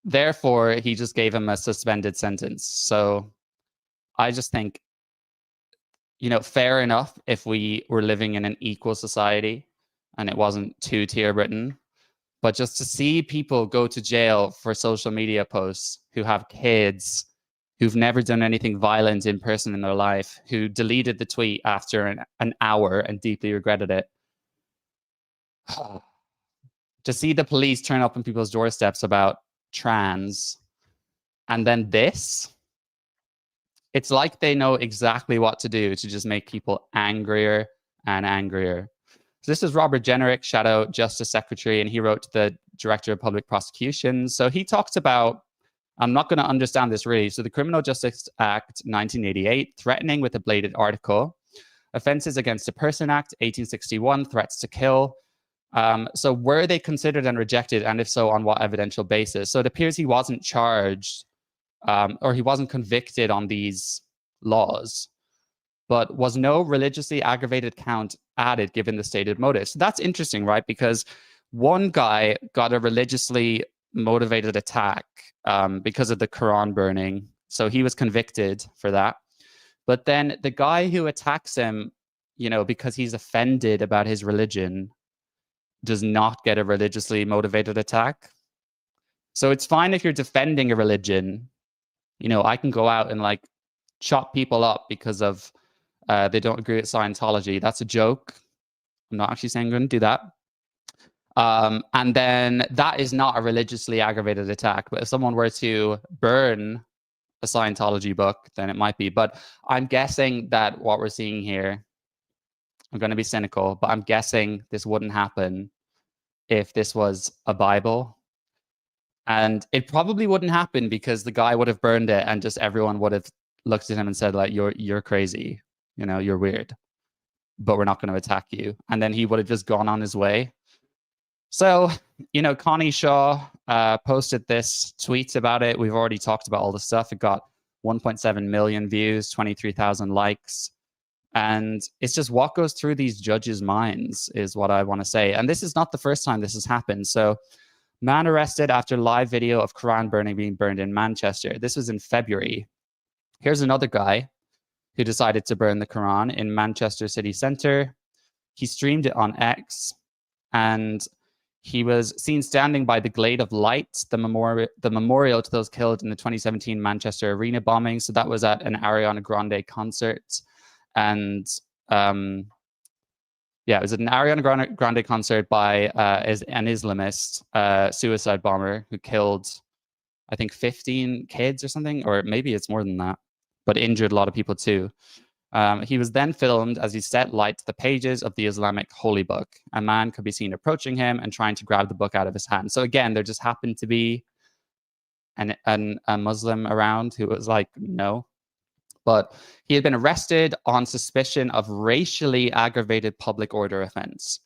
Speaker 1: therefore, he just gave him a suspended sentence. So I just think, fair enough if we were living in an equal society and it wasn't two-tier Britain. But just to see people go to jail for social media posts who have kids, who've never done anything violent in person in their life, who deleted the tweet after an hour and deeply regretted it. To see the police turn up on people's doorsteps about trans, and then this, it's like they know exactly what to do to just make people angrier and angrier. So this is Robert Jenrick, Shadow Justice Secretary, and he wrote to the Director of Public Prosecutions. So he talked about, I'm not going to understand this really. So the Criminal Justice Act 1988, threatening with a bladed article, Offences Against a Person Act 1861, threats to kill. So were they considered and rejected, and if so, on what evidential basis? So it appears he wasn't charged or he wasn't convicted on these laws, but was no religiously aggravated count added given the stated motive. So that's interesting, right? Because one guy got a religiously motivated attack because of the Quran burning. So he was convicted for that. But then the guy who attacks him, because he's offended about his religion, does not get a religiously motivated attack. So it's fine if you're defending a religion. I can go out and like chop people up because of they don't agree with Scientology. That's a joke. I'm not actually saying I'm going to do that. And then that is not a religiously aggravated attack. But if someone were to burn a Scientology book, then it might be. But I'm guessing that what we're seeing here, I'm going to be cynical, but I'm guessing this wouldn't happen if this was a Bible. And it probably wouldn't happen because the guy would have burned it and just everyone would have looked at him and said, like, you're crazy, you're weird, but we're not going to attack you. And then he would have just gone on his way. So, Connie Shaw posted this tweet about it. We've already talked about all the stuff. It got 1.7 million views, 23,000 likes. And it's just what goes through these judges' minds is what I want to say. And this is not the first time this has happened. So, man arrested after live video of Quran burning being burned in Manchester. This was in February. Here's another guy who decided to burn the Quran in Manchester city centre. He streamed it on X, and he was seen standing by the Glade of Light, the memorial to those killed in the 2017 Manchester Arena bombing. So that was at an Ariana Grande concert. And it was at an Ariana Grande concert by an Islamist suicide bomber who killed, I think, 15 kids or something, or maybe it's more than that, but injured a lot of people too. He was then filmed as he set light to the pages of the Islamic holy book. A man could be seen approaching him and trying to grab the book out of his hand. So again, there just happened to be a Muslim around who was like, no. but he had been arrested on suspicion of racially aggravated public order offense.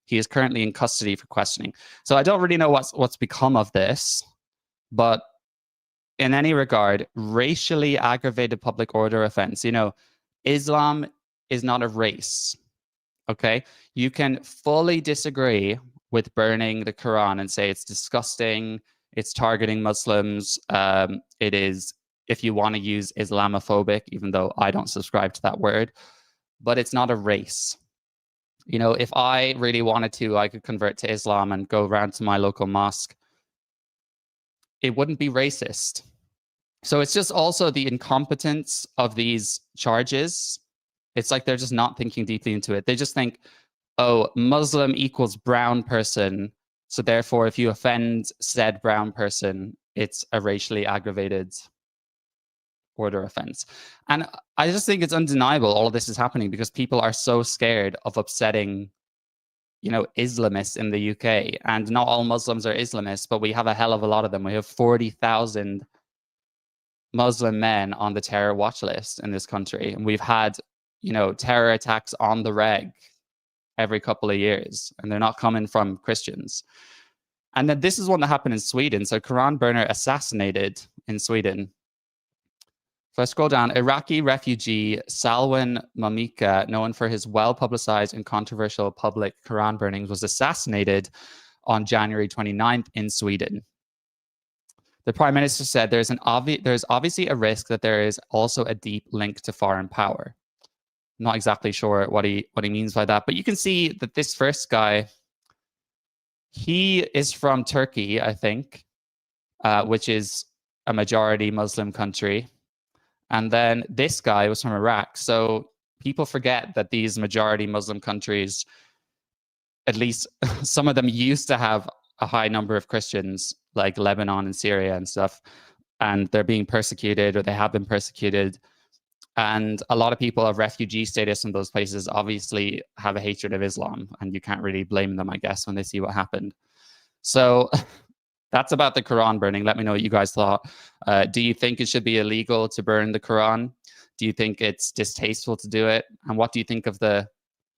Speaker 1: He is currently in custody for questioning. So I don't really know what's become of this, but in any regard, racially aggravated public order offense, you know, Islam is not a race, okay? You can fully disagree with burning the Quran and say it's disgusting, it's targeting Muslims, it is, if you want to use Islamophobic, even though I don't subscribe to that word, but it's not a race. You know, if I really wanted to, I could convert to Islam and go around to my local mosque. It wouldn't be racist. So it's just also the incompetence of these charges. It's like they're just not thinking deeply into it. They just think, oh, Muslim equals brown person, so therefore if you offend said brown person, it's a racially aggravated order offense. And I just think it's undeniable all of this is happening because people are so scared of upsetting, you know, Islamists in the UK. And not all Muslims are Islamists, but we have a hell of a lot of them. We have 40,000 Muslim men on the terror watch list in this country. And we've had, you know, terror attacks on the reg every couple of years, and they're not coming from Christians. And then this is one that happened in Sweden. So Quran burner assassinated in Sweden. If I scroll down, Iraqi refugee Salwan Mamika, known for his well-publicized and controversial public Quran burnings, was assassinated on January 29th in Sweden. The Prime Minister said there's obviously a risk that there is also a deep link to foreign power. I'm not exactly sure what he means by that, but you can see that this first guy, he is from Turkey, I think, which is a majority Muslim country. And then this guy was from Iraq. So people forget that these majority Muslim countries, at least some of them used to have a high number of Christians, like Lebanon and Syria and stuff, and they're being persecuted, or they have been persecuted. And a lot of people of refugee status in those places obviously have a hatred of Islam, and you can't really blame them, I guess, when they see what happened. So that's about the Quran burning. Let me know what you guys thought. Do you think it should be illegal to burn the Quran? Do you think it's distasteful to do it? And what do you think of the,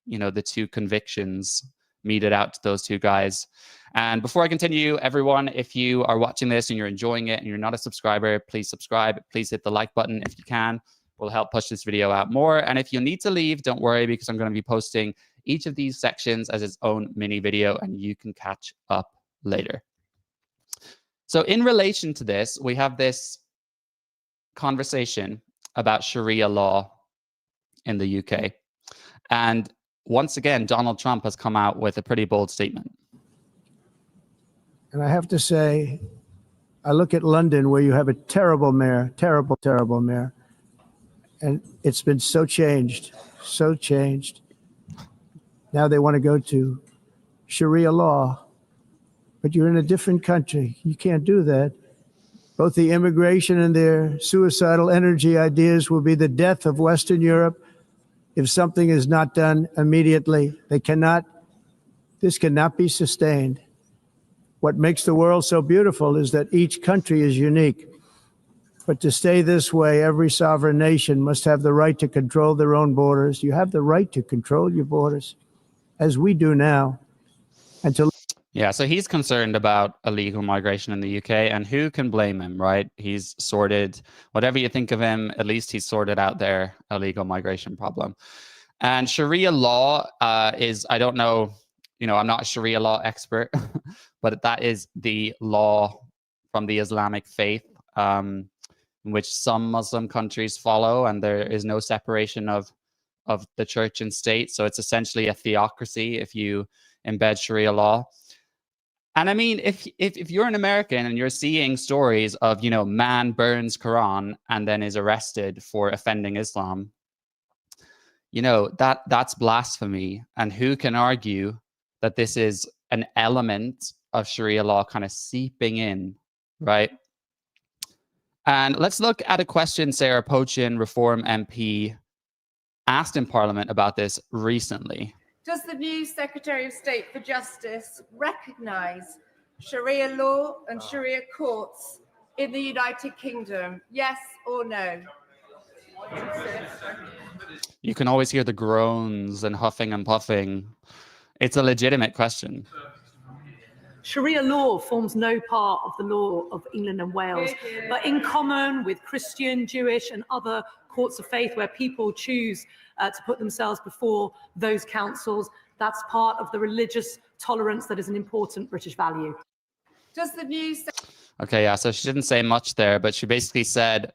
Speaker 1: you know, the two convictions meted out to those two guys? And before I continue, everyone, if you are watching this and you're enjoying it and you're not a subscriber, please subscribe. Please hit the like button if you can. Will help push this video out more. And if you need to leave, don't worry, because I'm going to be posting each of these sections as its own mini video, and you can catch up later. So in relation to this, we have this conversation about Sharia law in the UK. And once again, Donald Trump has come out with a pretty bold statement.
Speaker 2: And I have to say, I look at London, where you have a terrible mayor, terrible, terrible mayor. And it's been so changed, so changed. Now they want to go to Sharia law, but you're in a different country. You can't do that. Both the immigration and their suicidal energy ideas will be the death of Western Europe if something is not done immediately. This cannot be sustained. What makes the world so beautiful is that each country is unique. But to stay this way, every sovereign nation must have the right to control their own borders. You have the right to control your borders, as we do now. And to
Speaker 1: Yeah, so he's concerned about illegal migration in the UK, and who can blame him, right? He's sorted, whatever you think of him, at least he's sorted out their illegal migration problem. And Sharia law is, I don't know, you know, I'm not a Sharia law expert, but that is the law from the Islamic faith, which some Muslim countries follow, and there is no separation of the church and state. So it's essentially a theocracy if you embed Sharia law. And I mean, if you're an American and you're seeing stories of, you know, man burns Quran and then is arrested for offending Islam, you know, that's blasphemy. And who can argue that this is an element of Sharia law kind of seeping in, right? And let's look at a question Sarah Pochin, Reform MP, asked in Parliament about this recently.
Speaker 17: Does the new Secretary of State for Justice recognise Sharia law and Sharia courts in the United Kingdom? Yes or no?
Speaker 1: You can always hear the groans and huffing and puffing. It's a legitimate question.
Speaker 18: Sharia law forms no part of the law of England and Wales, but in common with Christian, Jewish, and other courts of faith where people choose to put themselves before those councils, that's part of the religious tolerance that is an important British value.
Speaker 17: Does the news?
Speaker 1: Okay, yeah, so she didn't say much there, but she basically said,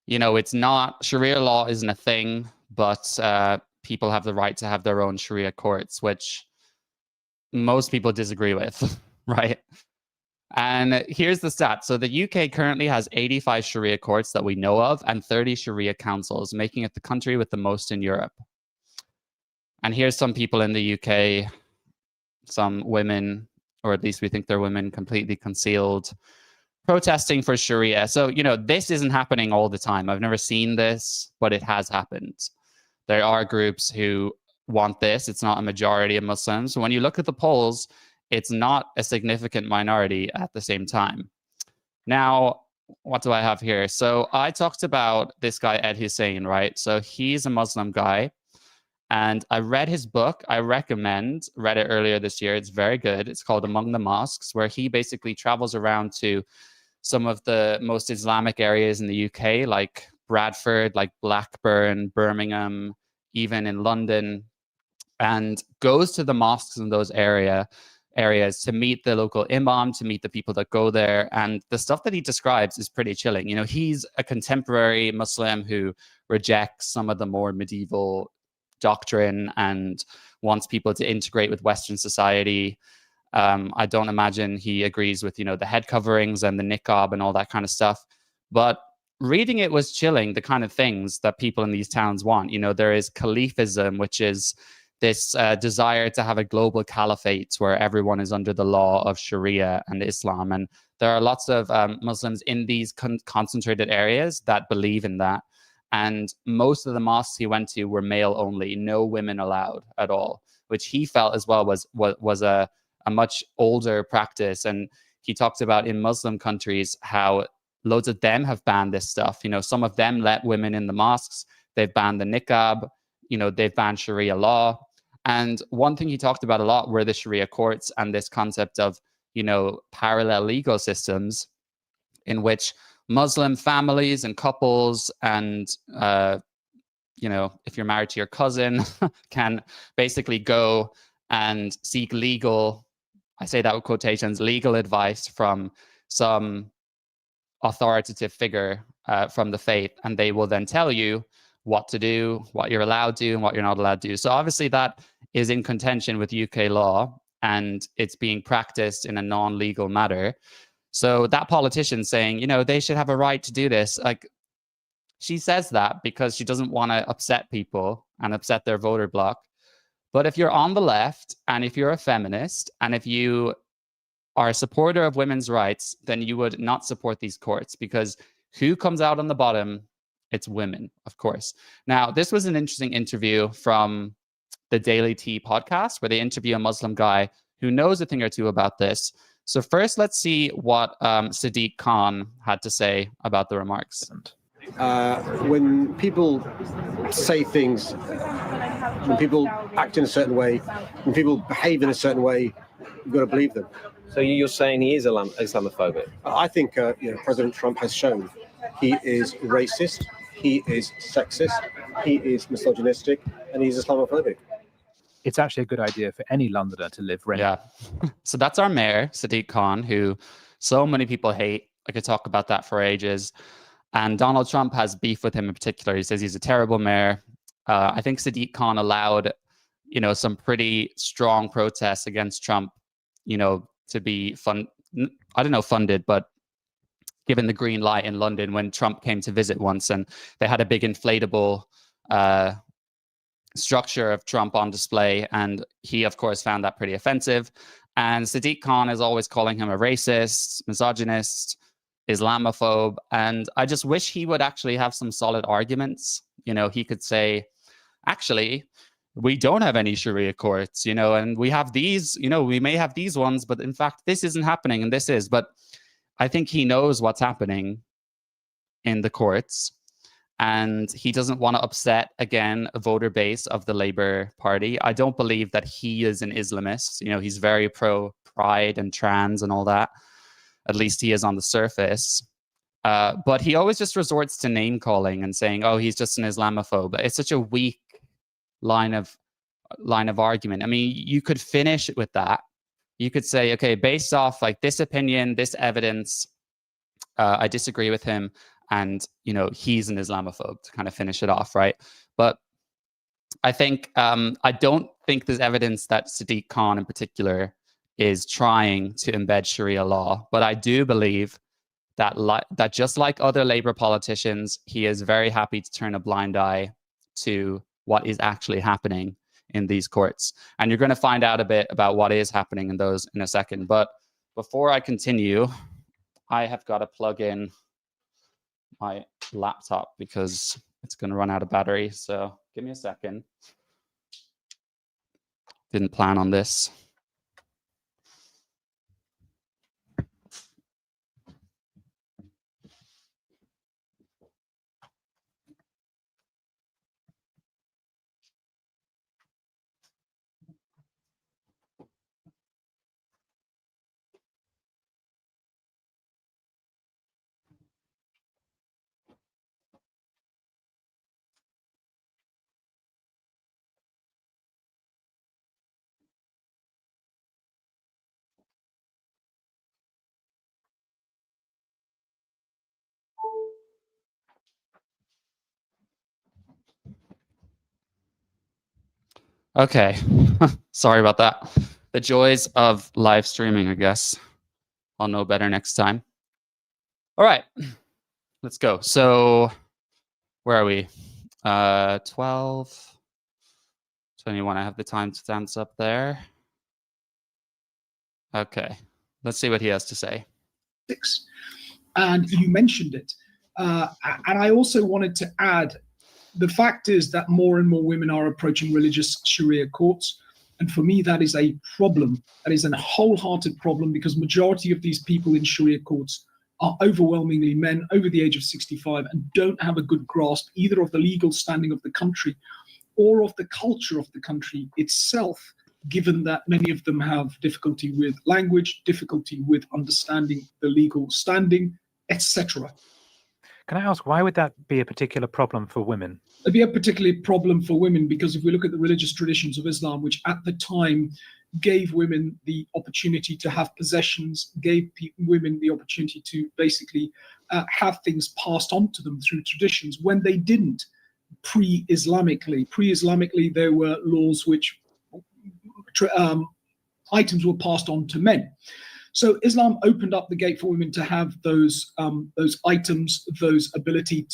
Speaker 1: you know, it's not, Sharia law isn't a thing, but people have the right to have their own Sharia courts, which most people disagree with, right? And here's the stat. So the UK currently has 85 Sharia courts that we know of and 30 Sharia councils, making it the country with the most in Europe. And here's some people in the UK, some women, or at least we think they're women, completely concealed, protesting for Sharia. So, you know, this isn't happening all the time. I've never seen this, but it has happened. There are groups who want this. It's not a majority of Muslims. When you look at the polls, it's not a significant minority at the same time. Now, what do I have here? So I talked about this guy, Ed Hussein, right? So he's a Muslim guy. And I read his book. I recommend, read it earlier this year. It's very good. It's called Among the Mosques, where he basically travels around to some of the most Islamic areas in the UK, like Bradford, like Blackburn, Birmingham, even in London, and goes to the mosques in those areas to meet the local imam, to meet the people that go there. And the stuff that he describes is pretty chilling. You know, he's a contemporary Muslim who rejects some of the more medieval doctrine and wants people to integrate with Western society. I don't imagine he agrees with, you know, the head coverings and the niqab and all that kind of stuff. But reading it was chilling, the kind of things that people in these towns want. You know, there is Khalifism, which is this desire to have a global caliphate where everyone is under the law of Sharia and Islam. And there are lots of Muslims in these concentrated areas that believe in that. And most of the mosques he went to were male only, no women allowed at all, which he felt as well was a much older practice. And he talked about in Muslim countries how loads of them have banned this stuff. You know, some of them let women in the mosques. They've banned the niqab. You know, they've banned Sharia law. And one thing he talked about a lot were the Sharia courts and this concept of, you know, parallel legal systems in which Muslim families and couples and, you know, if you're married to your cousin, can basically go and seek legal, I say that with quotations, legal advice from some authoritative figure from the faith. And they will then tell you what to do, what you're allowed to do, and what you're not allowed to do. So obviously that is in contention with UK law, and it's being practiced in a non-legal matter. So that politician saying, you know, they should have a right to do this, like, she says that because she doesn't want to upset people and upset their voter bloc. But if you're on the left and if you're a feminist and if you are a supporter of women's rights, then you would not support these courts, because who comes out on the bottom? It's women, of course. Now, this was an interesting interview from the Daily Tea podcast, where they interview a Muslim guy who knows a thing or two about this. So first, let's see what Sadiq Khan had to say about the remarks.
Speaker 19: When people say things, when people act in a certain way, when people behave in a certain way, you've got to believe them.
Speaker 20: So you're saying he is Islamophobic?
Speaker 19: I think you know, President Trump has shown he is racist, he is sexist, he is misogynistic, and he's Islamophobic.
Speaker 21: It's actually a good idea for any Londoner to live rent.
Speaker 1: Yeah. So that's our mayor, Sadiq Khan, who so many people hate. I could talk about that for ages. And Donald Trump has beef with him in particular. He says he's a terrible mayor. I think Sadiq Khan allowed, you know, some pretty strong protests against Trump, you know, to be funded, but given the green light in London when Trump came to visit once, and they had a big inflatable structure of Trump on display, and he of course found that pretty offensive. And Sadiq Khan is always calling him a racist, misogynist, Islamophobe, and I just wish he would actually have some solid arguments. You know, he could say, actually, we don't have any Sharia courts, you know, and we have these, you know, we may have these ones, but in fact this isn't happening and this is. But I think he knows what's happening in the courts. and he doesn't want to upset, again, a voter base of the Labour Party. I don't believe that he is an Islamist. You know, he's very pro-pride and trans and all that. At least he is on the surface. But he always just resorts to name-calling and saying, oh, he's just an Islamophobe. It's such a weak line of argument. I mean, you could finish it with that. You could say, okay, based off like this opinion, this evidence, I disagree with him, and he's an Islamophobe, to kind of finish it off, right? But I think I don't think there's evidence that Sadiq Khan in particular is trying to embed Sharia law, but I do believe that that just like other Labour politicians, he is very happy to turn a blind eye to what is actually happening in these courts. And you're going to find out a bit about what is happening in those in a second. But before I continue, I have got to plug in my laptop because it's going to run out of battery. So give me a second. Didn't plan on this. Okay, sorry about that. The joys of live streaming, I guess. I'll know better next time. All right, let's go. So where are we? 12, 21. I have the timestamps up there. Okay, let's see what he has to say.
Speaker 5: And you mentioned it. And I also wanted to add, the fact is that more and more women are approaching religious Sharia courts. And for me, that is a problem. That is a wholehearted problem, because majority of these people in Sharia courts are overwhelmingly men over the age of 65 and don't have a good grasp either of the legal standing of the country or of the culture of the country itself, given that many of them have difficulty with language, difficulty with understanding the legal standing, etc.
Speaker 21: Can I ask, why would that be a particular problem for women?
Speaker 5: It'd be a particular problem for women because if we look at the religious traditions of Islam, which at the time gave women the opportunity to have possessions, gave women the opportunity to basically have things passed on to them through traditions, when they didn't pre-Islamically. Pre-Islamically, there were laws which items were passed on to men. So Islam opened up the gate for women to have those items, the ability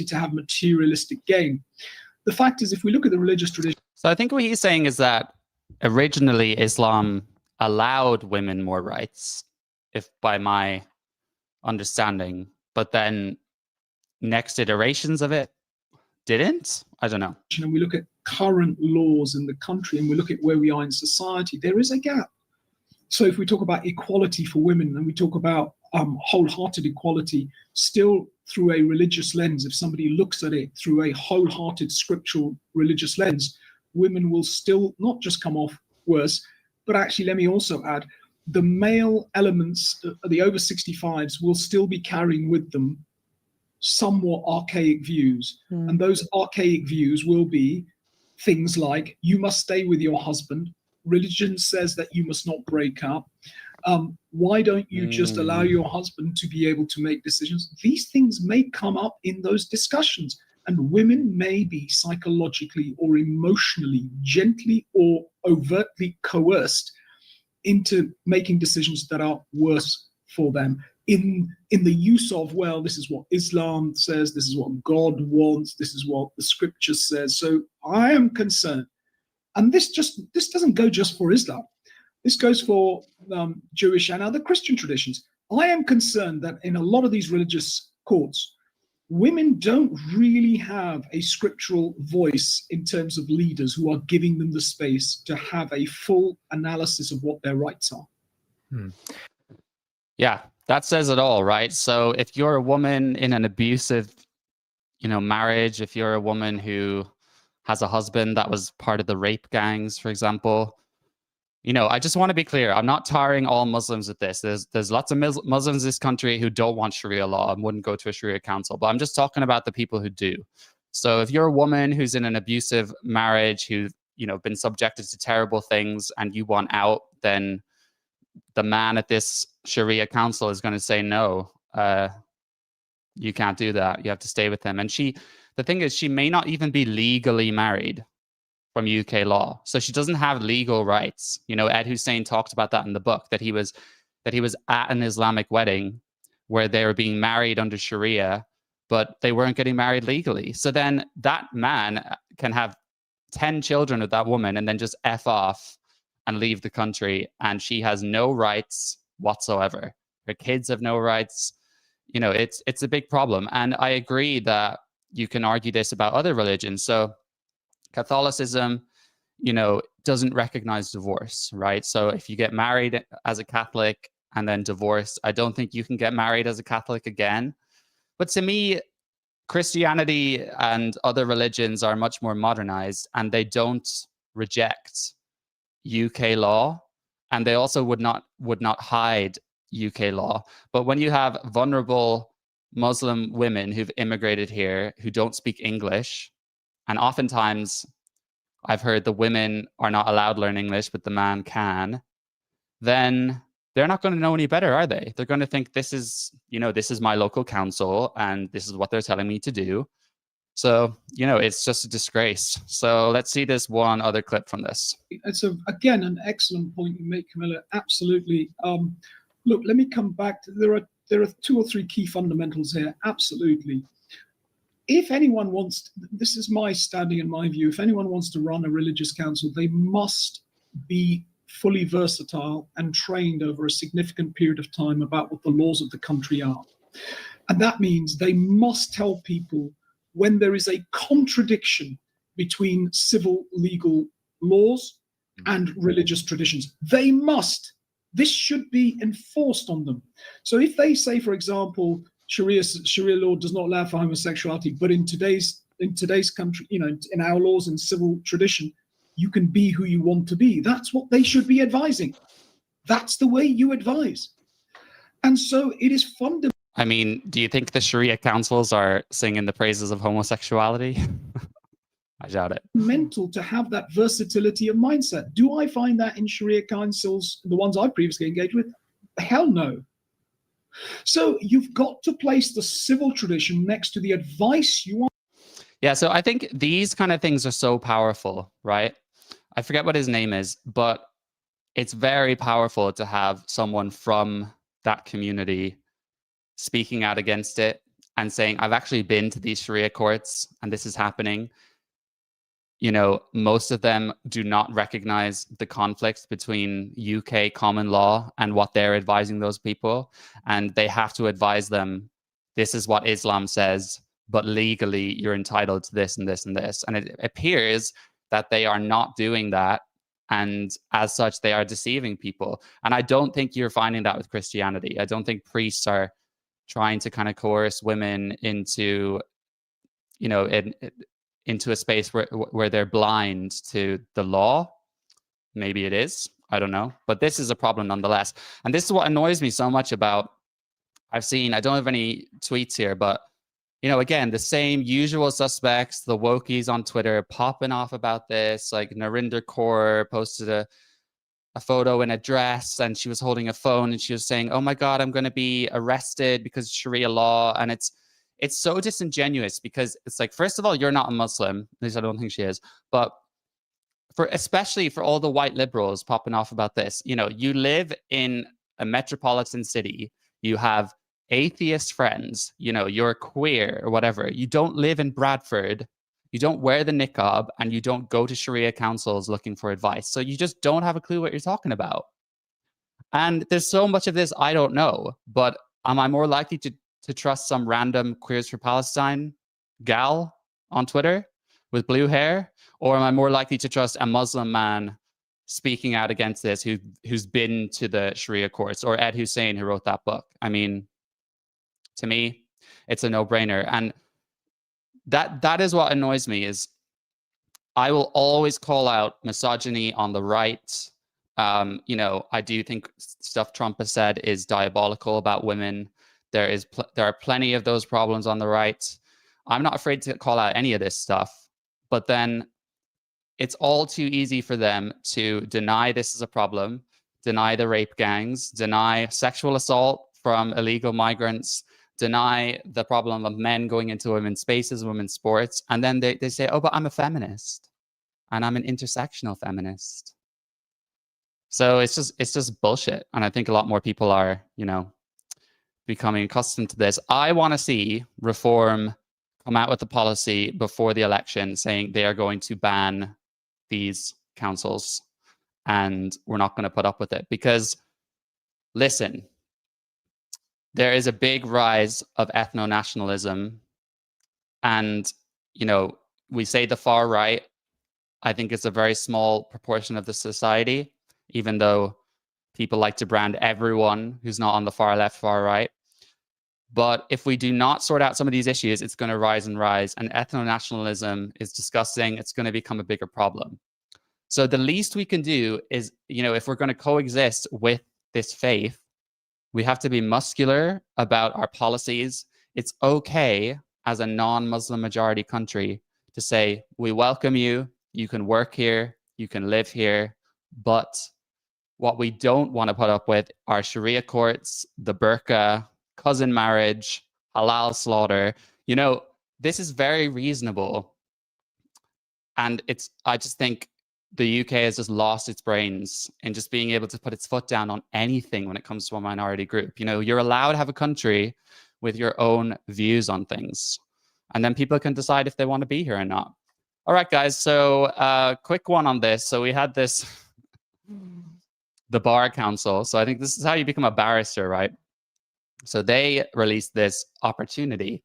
Speaker 5: to have materialistic gain. The fact is, if we look at the religious tradition.
Speaker 1: So I think what he's saying is that originally Islam allowed women more rights, if by my understanding, but then next iterations of it didn't. I don't know.
Speaker 5: And we look at current laws in the country and we look at where we are in society, there is a gap. So if we talk about equality for women and we talk about wholehearted equality, still through a religious lens, if somebody looks at it through a wholehearted scriptural religious lens, women will still not just come off worse, but actually, let me also add, the male elements, the over 65s, will still be carrying with them somewhat archaic views. And those archaic views will be things like, you must stay with your husband. Religion says that you must not break up. Why don't you just allow your husband to be able to make decisions? These things may come up in those discussions, and women may be psychologically or emotionally, gently or overtly coerced into making decisions that are worse for them. In the use of, well, this is what Islam says, this is what God wants, this is what the scripture says. So I am concerned. And this doesn't go just for Islam. This goes for Jewish and other Christian traditions. I am concerned that in a lot of these religious courts, women don't really have a scriptural voice in terms of leaders who are giving them the space to have a full analysis of what their rights are.
Speaker 1: Yeah, that says it all, right? So if you're a woman in an abusive marriage, if you're a woman who has a husband that was part of the rape gangs, for example. I just want to be clear. I'm not tarring all Muslims with this. There's lots of Muslims in this country who don't want Sharia law and wouldn't go to a Sharia council. But I'm just talking about the people who do. So if you're a woman who's in an abusive marriage, who's been subjected to terrible things, and you want out, then the man at this Sharia council is going to say no. You can't do that. You have to stay with him. And the thing is, she may not even be legally married from UK law. So she doesn't have legal rights. Ed Hussein talked about that in the book, that he was at an Islamic wedding where they were being married under Sharia, but they weren't getting married legally. So then that man can have 10 children with that woman and then just F off and leave the country. And she has no rights whatsoever. Her kids have no rights. It's a big problem. And I agree that you can argue this about other religions. So Catholicism, doesn't recognize divorce, right? So if you get married as a Catholic and then divorced, I don't think you can get married as a Catholic again. But to me, Christianity and other religions are much more modernized, and they don't reject UK law, and they also would not hide UK law. But when you have vulnerable Muslim women who've immigrated here who don't speak English, and oftentimes I've heard the women are not allowed to learn English, but the man can, then they're not going to know any better, are they? They're going to think this is my local council and this is what they're telling me to do. So, it's just a disgrace. So let's see this one other clip from this.
Speaker 5: It's again an excellent point you make, Camilla. Absolutely. Look, let me come back to there are 2 or 3 key fundamentals here. Absolutely. If anyone wants, this is my standing and my view, if anyone wants to run a religious council, they must be fully versatile and trained over a significant period of time about what the laws of the country are. And that means they must tell people when there is a contradiction between civil legal laws and religious traditions. They must. This should be enforced on them. So if they say, for example, Sharia law does not allow for homosexuality, but in today's country, in our laws and civil tradition, you can be who you want to be. That's what they should be advising. That's the way you advise. And so it is fundamental.
Speaker 1: I mean, do you think the Sharia councils are singing the praises of homosexuality? I doubt it.
Speaker 5: Mental to have that versatility of mindset. Do I find that in Sharia councils, the ones I've previously engaged with? Hell no. So you've got to place the civil tradition next to the advice you want.
Speaker 1: Yeah, so I think these kind of things are so powerful, right? I forget what his name is, but it's very powerful to have someone from that community speaking out against it and saying, I've actually been to these Sharia courts and this is happening. Most of them do not recognize the conflict between UK common law and what they're advising those people. And they have to advise them, this is what Islam says, but legally you're entitled to this and this and this. And it appears that they are not doing that. And as such, they are deceiving people. And I don't think you're finding that with Christianity. I don't think priests are trying to kind of coerce women into, into a space where they're blind to the law. Maybe it is. I don't know. But this is a problem nonetheless. And this is what annoys me so much about, I don't have any tweets here, but, again, the same usual suspects, the wokies on Twitter popping off about this. Like Narinder Kaur posted a photo in a dress and she was holding a phone and she was saying, oh my God, I'm going to be arrested because of Sharia law. And it's so disingenuous because it's like, first of all, you're not a Muslim. At least I don't think she is. But especially for all the white liberals popping off about this, you live in a metropolitan city. You have atheist friends, you're queer or whatever. You don't live in Bradford. You don't wear the niqab and you don't go to Sharia councils looking for advice. So you just don't have a clue what you're talking about. And there's so much of this I don't know, but am I more likely to trust some random Queers for Palestine gal on Twitter with blue hair? Or am I more likely to trust a Muslim man speaking out against this who's been to the Sharia courts, or Ed Hussein who wrote that book? I mean, to me, it's a no-brainer. And that is what annoys me. Is I will always call out misogyny on the right. You know, I do think stuff Trump has said is diabolical about women. There are plenty of those problems on the right. I'm not afraid to call out any of this stuff, but then it's all too easy for them to deny this is a problem, deny the rape gangs, deny sexual assault from illegal migrants, deny the problem of men going into women's spaces, women's sports, and then they say, oh, but I'm a feminist, and I'm an intersectional feminist. So it's just bullshit. And I think a lot more people are, you know, becoming accustomed to this. I want to see Reform come out with a policy before the election saying they are going to ban these councils and we're not going to put up with it. Because, listen, there is a big rise of ethno-nationalism. And, you know, we say the far right. I think it's a very small proportion of the society, even though people like to brand everyone who's not on the far left, far right. But if we do not sort out some of these issues, it's going to rise and rise. And ethno-nationalism is disgusting. It's going to become a bigger problem. So the least we can do is, you know, if we're going to coexist with this faith, we have to be muscular about our policies. It's okay as a non-Muslim majority country to say, we welcome you, you can work here, you can live here, but what we don't want to put up with are Sharia courts, the burqa, cousin marriage, halal slaughter. You know, this is very reasonable. And I just think the UK has just lost its brains in just being able to put its foot down on anything when it comes to a minority group. You know, you're allowed to have a country with your own views on things. And then people can decide if they want to be here or not. All right, guys. So quick one on this. So we had this, the Bar Council. So I think this is how you become a barrister, right? So they released this opportunity.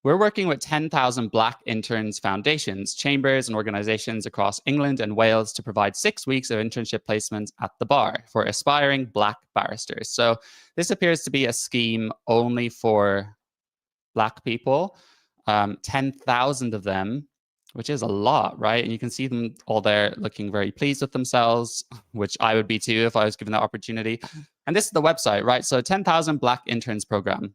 Speaker 1: We're working with 10,000 Black interns foundations, chambers, and organizations across England and Wales to provide 6 weeks of internship placements at the bar for aspiring Black barristers. So this appears to be a scheme only for Black people, 10,000 of them, which is a lot, right? And you can see them all there looking very pleased with themselves, which I would be too if I was given the opportunity. And this is the website, right? So 10,000 Black interns program.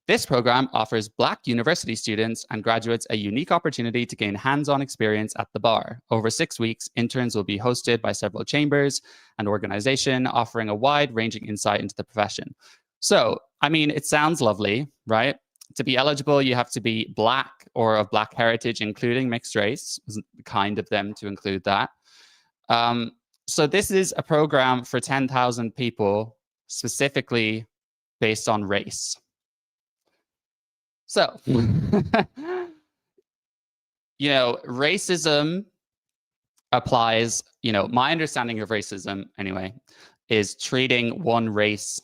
Speaker 1: This program offers Black university students and graduates a unique opportunity to gain hands-on experience at the bar. Over 6 weeks, interns will be hosted by several chambers and organizations, offering a wide-ranging insight into the profession. So, I mean, it sounds lovely, right? To be eligible, you have to be Black or of Black heritage, including mixed race. It was kind of them to include that. So this is a program for 10,000 people, specifically based on race. So, you know, racism applies, you know, my understanding of racism, anyway, is treating one race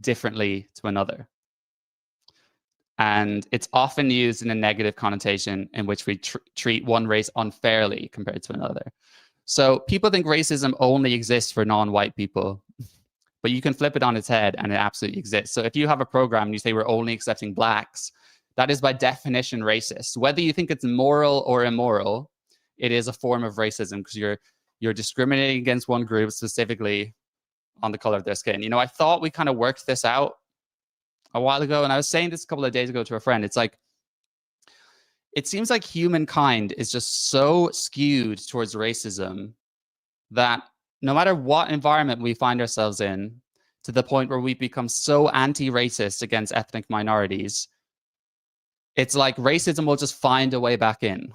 Speaker 1: differently to another. And it's often used in a negative connotation in which we treat one race unfairly compared to another. So people think racism only exists for non-white people, but you can flip it on its head and it absolutely exists. So if you have a program and you say we're only accepting Blacks, that is by definition racist. Whether you think it's moral or immoral, it is a form of racism because you're discriminating against one group specifically on the color of their skin. You know, I thought we kind of worked this out a while ago, and I was saying this a couple of days ago to a friend. It's like, it seems like humankind is just so skewed towards racism that no matter what environment we find ourselves in, to the point where we become so anti-racist against ethnic minorities, it's like racism will just find a way back in.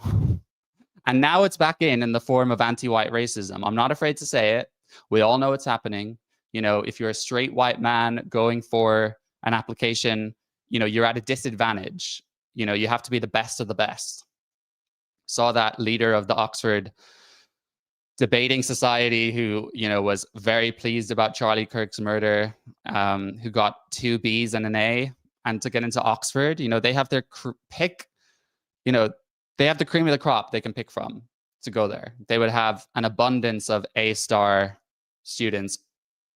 Speaker 1: And now it's back in the form of anti-white racism. I'm not afraid to say it. We all know it's happening. You know, if you're a straight white man going for an application, you know, you're at a disadvantage. You know, you have to be the best of the best. Saw that leader of the Oxford debating society who, you know, was very pleased about Charlie Kirk's murder, who got 2 B's and an A. And to get into Oxford, you know, they have their pick, you know, they have the cream of the crop they can pick from to go there. They would have an abundance of A-star students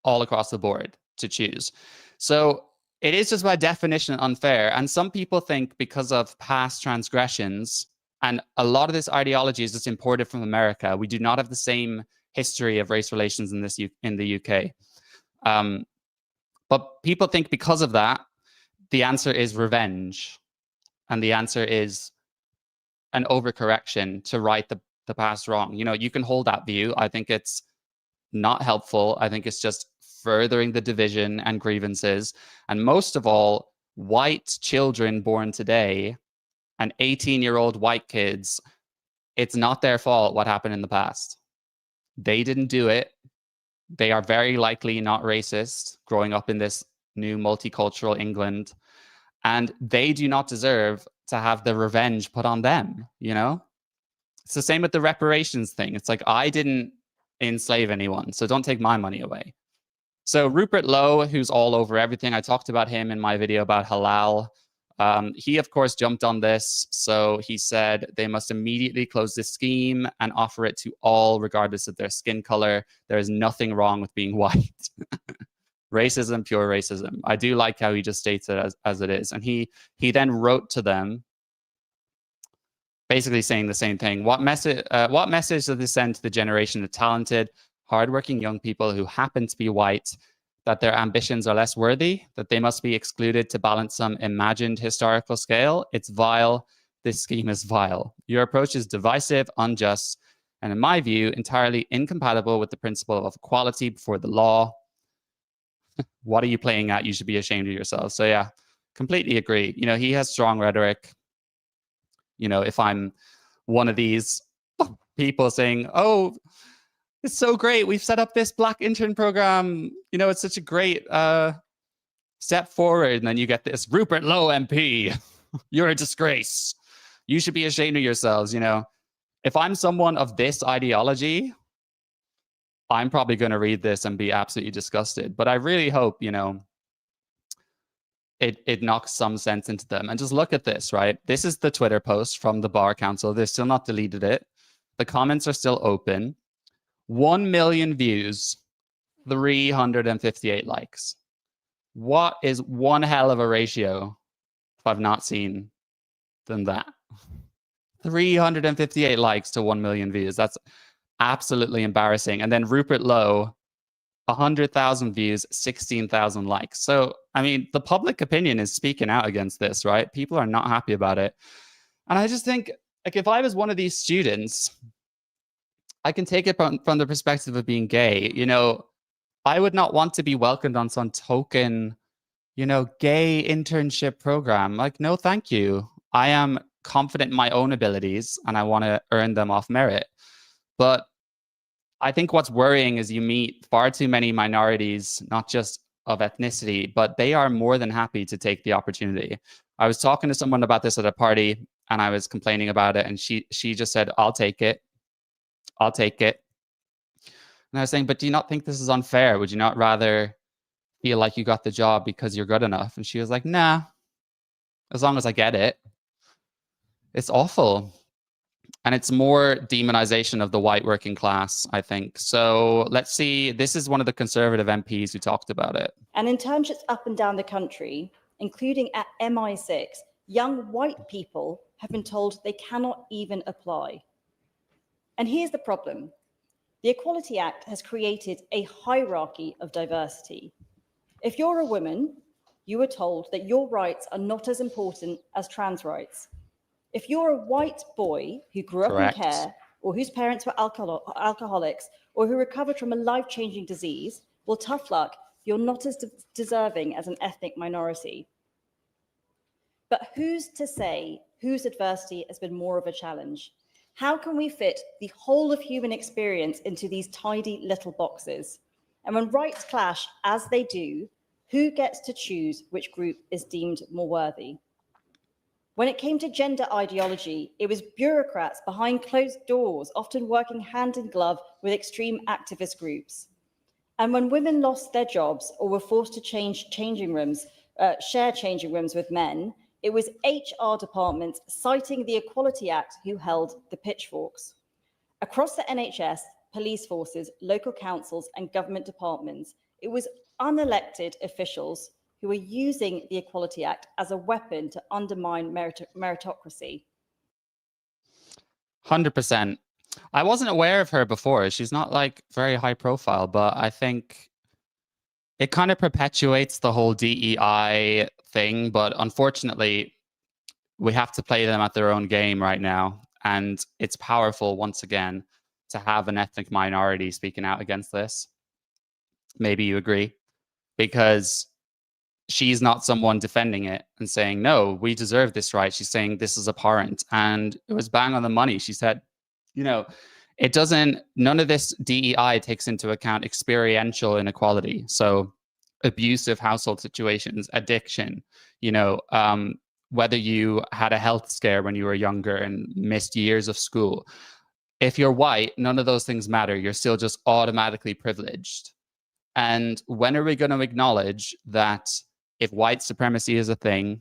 Speaker 1: all across the board to choose. So it is just by definition unfair. And some people think because of past transgressions, and a lot of this ideology is just imported from America. We do not have the same history of race relations in the UK. But people think because of that, the answer is revenge. And the answer is an overcorrection to right the past wrong. You know, you can hold that view. I think it's not helpful. I think it's just furthering the division and grievances. And most of all, white children born today and 18-year-old white kids, it's not their fault what happened in the past. They didn't do it. They are very likely not racist growing up in this new multicultural England. And they do not deserve to have the revenge put on them, you know? It's the same with the reparations thing. It's like, I didn't enslave anyone, so don't take my money away. So Rupert Lowe, who's all over everything, I talked about him in my video about halal. He, of course, jumped on this. So he said they must immediately close this scheme and offer it to all, regardless of their skin color. There is nothing wrong with being white. Racism, pure racism. I do like how he just states it as it is. And he then wrote to them, basically saying the same thing. What message does this send to the generation of talented, hardworking young people who happen to be white, that their ambitions are less worthy, that they must be excluded to balance some imagined historical scale? It's vile. This scheme is vile. Your approach is divisive, unjust, and in my view, entirely incompatible with the principle of equality before the law. What are you playing at? You should be ashamed of yourself. So yeah, completely agree. You know, he has strong rhetoric. You know, if I'm one of these people saying, oh, it's so great, we've set up this Black intern program, you know, it's such a great step forward, and then you get this, Rupert Lowe MP, you're a disgrace. You should be ashamed of yourselves, you know. If I'm someone of this ideology, I'm probably going to read this and be absolutely disgusted. But I really hope, you know, it knocks some sense into them. And just look at this, right? This is the Twitter post from the Bar Council. They've still not deleted it. The comments are still open. 1 million views, 358 likes. What is one hell of a ratio, if I've not seen, than that? 358 likes to 1 million views. That's absolutely embarrassing. And then Rupert Lowe, 100,000 views, 16,000 likes. So, I mean, the public opinion is speaking out against this, right? People are not happy about it. And I just think, like, if I was one of these students, I can take it from the perspective of being gay. You know, I would not want to be welcomed on some token, you know, gay internship program. Like, no, thank you. I am confident in my own abilities and I want to earn them off merit. But I think what's worrying is you meet far too many minorities, not just of ethnicity, but they are more than happy to take the opportunity. I was talking to someone about this at a party and I was complaining about it, and she just said, I'll take it. I'll take it. And I was saying, but do you not think this is unfair? Would you not rather feel like you got the job because you're good enough? And she was like, nah, as long as I get it. It's awful. And it's more demonization of the white working class, I think. So let's see. This is one of the conservative MPs who talked about it.
Speaker 7: And internships up and down the country, including at MI6, young white people have been told they cannot even apply. And here's the problem. The Equality Act has created a hierarchy of diversity. If you're a woman, you are told that your rights are not as important as trans rights. If you're a white boy who grew up in care, or whose parents were alcoholics, or who recovered from a life-changing disease, well, tough luck, you're not as deserving as an ethnic minority. But who's to say whose adversity has been more of a challenge? How can we fit the whole of human experience into these tidy little boxes? And when rights clash, as they do, who gets to choose which group is deemed more worthy? When it came to gender ideology, it was bureaucrats behind closed doors, often working hand in glove with extreme activist groups. And when women lost their jobs or were forced to share changing rooms with men, it was HR departments citing the Equality Act who held the pitchforks. Across the NHS, police forces, local councils, and government departments, it was unelected officials who are using the Equality Act as a weapon to undermine meritocracy.
Speaker 1: 100%. I wasn't aware of her before. She's not like very high profile, but I think it kind of perpetuates the whole DEI thing. But unfortunately, we have to play them at their own game right now. And it's powerful, once again, to have an ethnic minority speaking out against this. Maybe you agree, because she's not someone defending it and saying, no, we deserve this right. She's saying this is abhorrent. And it was bang on the money. She said, you know, it doesn't, none of this DEI takes into account experiential inequality. So abusive household situations, addiction, you know, whether you had a health scare when you were younger and missed years of school. If you're white, none of those things matter. You're still just automatically privileged. And when are we going to acknowledge that if white supremacy is a thing,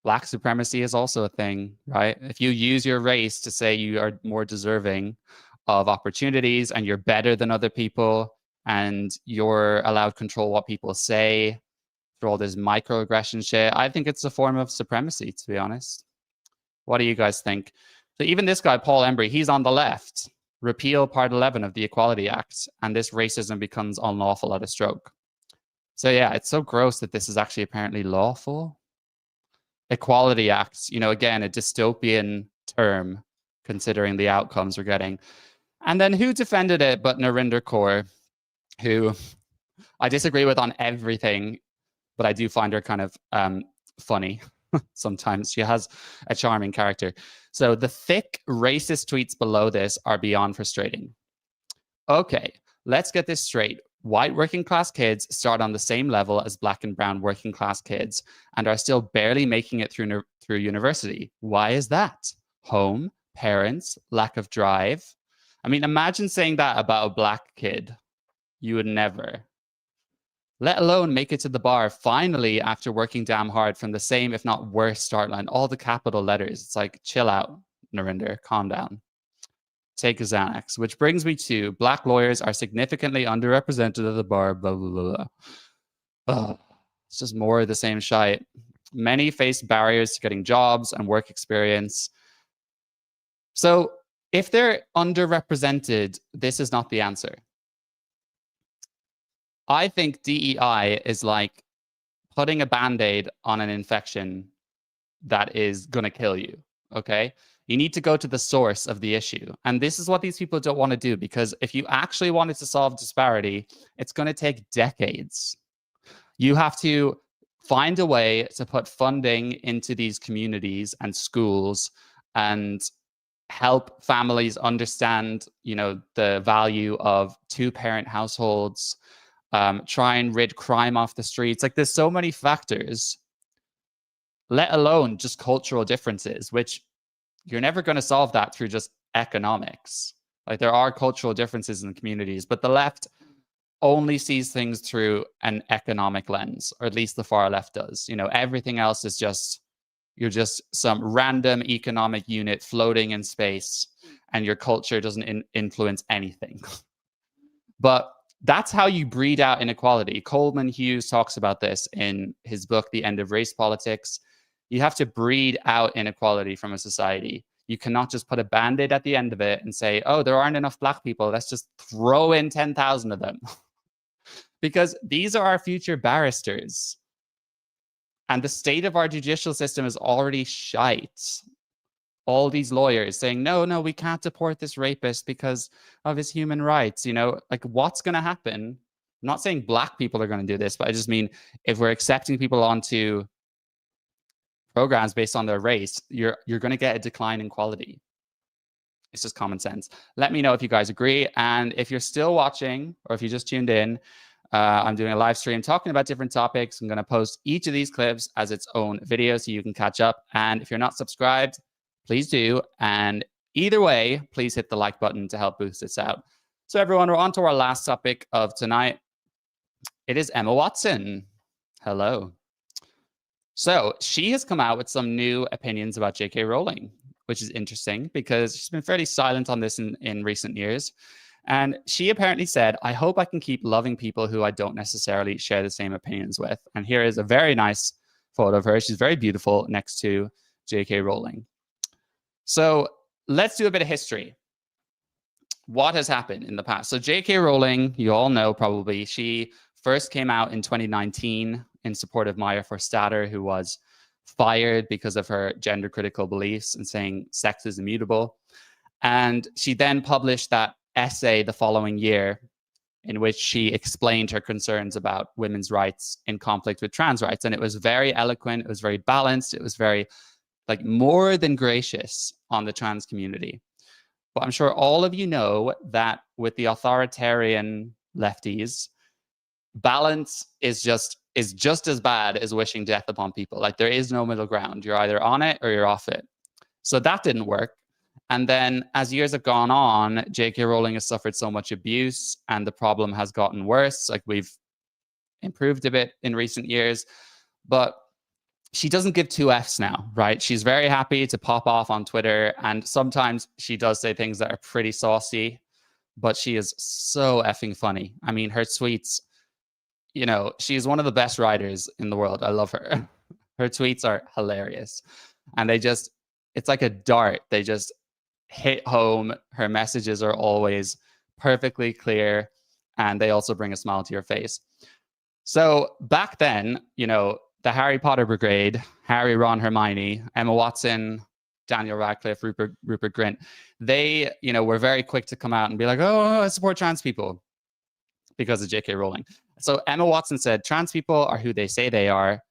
Speaker 1: Black supremacy is also a thing, right? If you use your race to say you are more deserving of opportunities and you're better than other people and you're allowed control what people say through all this microaggression shit, I think it's a form of supremacy, to be honest. What do you guys think? So even this guy, Paul Embry, he's on the left. Repeal Part 11 of the Equality Act, and this racism becomes unlawful at a stroke. So yeah, it's so gross that this is actually apparently lawful. Equality Act, you know, again, a dystopian term considering the outcomes we're getting. And then who defended it but Narinder Kaur, who I disagree with on everything, but I do find her kind of funny sometimes. She has a charming character. So the thick racist tweets below this are beyond frustrating. Okay, let's get this straight. White working class kids start on the same level as Black and brown working class kids and are still barely making it through university. Why is that? Home, parents, lack of drive. I mean, imagine saying that about a Black kid. You would never. Let alone make it to the bar finally after working damn hard from the same, if not worse, start line. All the capital letters. It's like, chill out, Narinder, calm down. Take a Xanax, which brings me to Black lawyers are significantly underrepresented at the bar, blah, blah, blah, blah. Ugh, it's just more of the same shite. Many face barriers to getting jobs and work experience. So if they're underrepresented, this is not the answer. I think DEI is like putting a Band-Aid on an infection that is going to kill you, okay? You need to go to the source of the issue. And this is what these people don't want to do, because if you actually wanted to solve disparity, it's going to take decades. You have to find a way to put funding into these communities and schools and help families understand, you know, the value of two-parent households, try and rid crime off the streets. Like, there's so many factors, let alone just cultural differences, which you're never going to solve that through just economics. Like, there are cultural differences in the communities, but the left only sees things through an economic lens, or at least the far left does. You know, everything else is just, you're just some random economic unit floating in space, and your culture doesn't influence anything. But that's how you breed out inequality. Coleman Hughes talks about this in his book, The End of Race Politics. You have to breed out inequality from a society. You cannot just put a Band-Aid at the end of it and say, oh, there aren't enough Black people, let's just throw in 10,000 of them. Because these are our future barristers. And the state of our judicial system is already shite. All these lawyers saying, no, we can't deport this rapist because of his human rights. You know, like, what's going to happen? I'm not saying Black people are going to do this, but I just mean if we're accepting people onto programs based on their race, you're going to get a decline in quality. It's just common sense. Let me know if you guys agree. And if you're still watching, or if you just tuned in, I'm doing a live stream talking about different topics. I'm going to post each of these clips as its own video so you can catch up. And if you're not subscribed, please do. And either way, please hit the like button to help boost this out. So everyone, we're on to our last topic of tonight. It is Emma Watson. Hello. So she has come out with some new opinions about J.K. Rowling, which is interesting because she's been fairly silent on this in recent years. And she apparently said, I hope I can keep loving people who I don't necessarily share the same opinions with. And here is a very nice photo of her. She's very beautiful next to JK Rowling. So let's do a bit of history. What has happened in the past? So JK Rowling, you all know probably, she first came out in 2019 in support of Maya Forstater, who was fired because of her gender critical beliefs and saying sex is immutable. And she then published that essay the following year in which she explained her concerns about women's rights in conflict with trans rights. And it was very eloquent, it was very balanced, it was very, like, more than gracious on the trans community. But I'm sure all of you know that with the authoritarian lefties, balance is just as bad as wishing death upon people. Like, there is no middle ground. You're either on it or you're off it. So that didn't work. And then as years have gone on, J.K. Rowling has suffered so much abuse and the problem has gotten worse. Like, we've improved a bit in recent years, but she doesn't give two Fs now, right? She's very happy to pop off on Twitter, and sometimes she does say things that are pretty saucy, but she is so effing funny. I mean, her tweets, you know, she's one of the best writers in the world. I love her. Her tweets are hilarious. And it's like a dart. They just hit home. Her messages are always perfectly clear, and they also bring a smile to your face. So back then, you know, the Harry Potter brigade, Harry, Ron, Hermione, Emma Watson, Daniel Radcliffe, Rupert Grint, they, you know, were very quick to come out and be like, oh, I support trans people because of J.K. Rowling. So Emma Watson said, trans people are who they say they are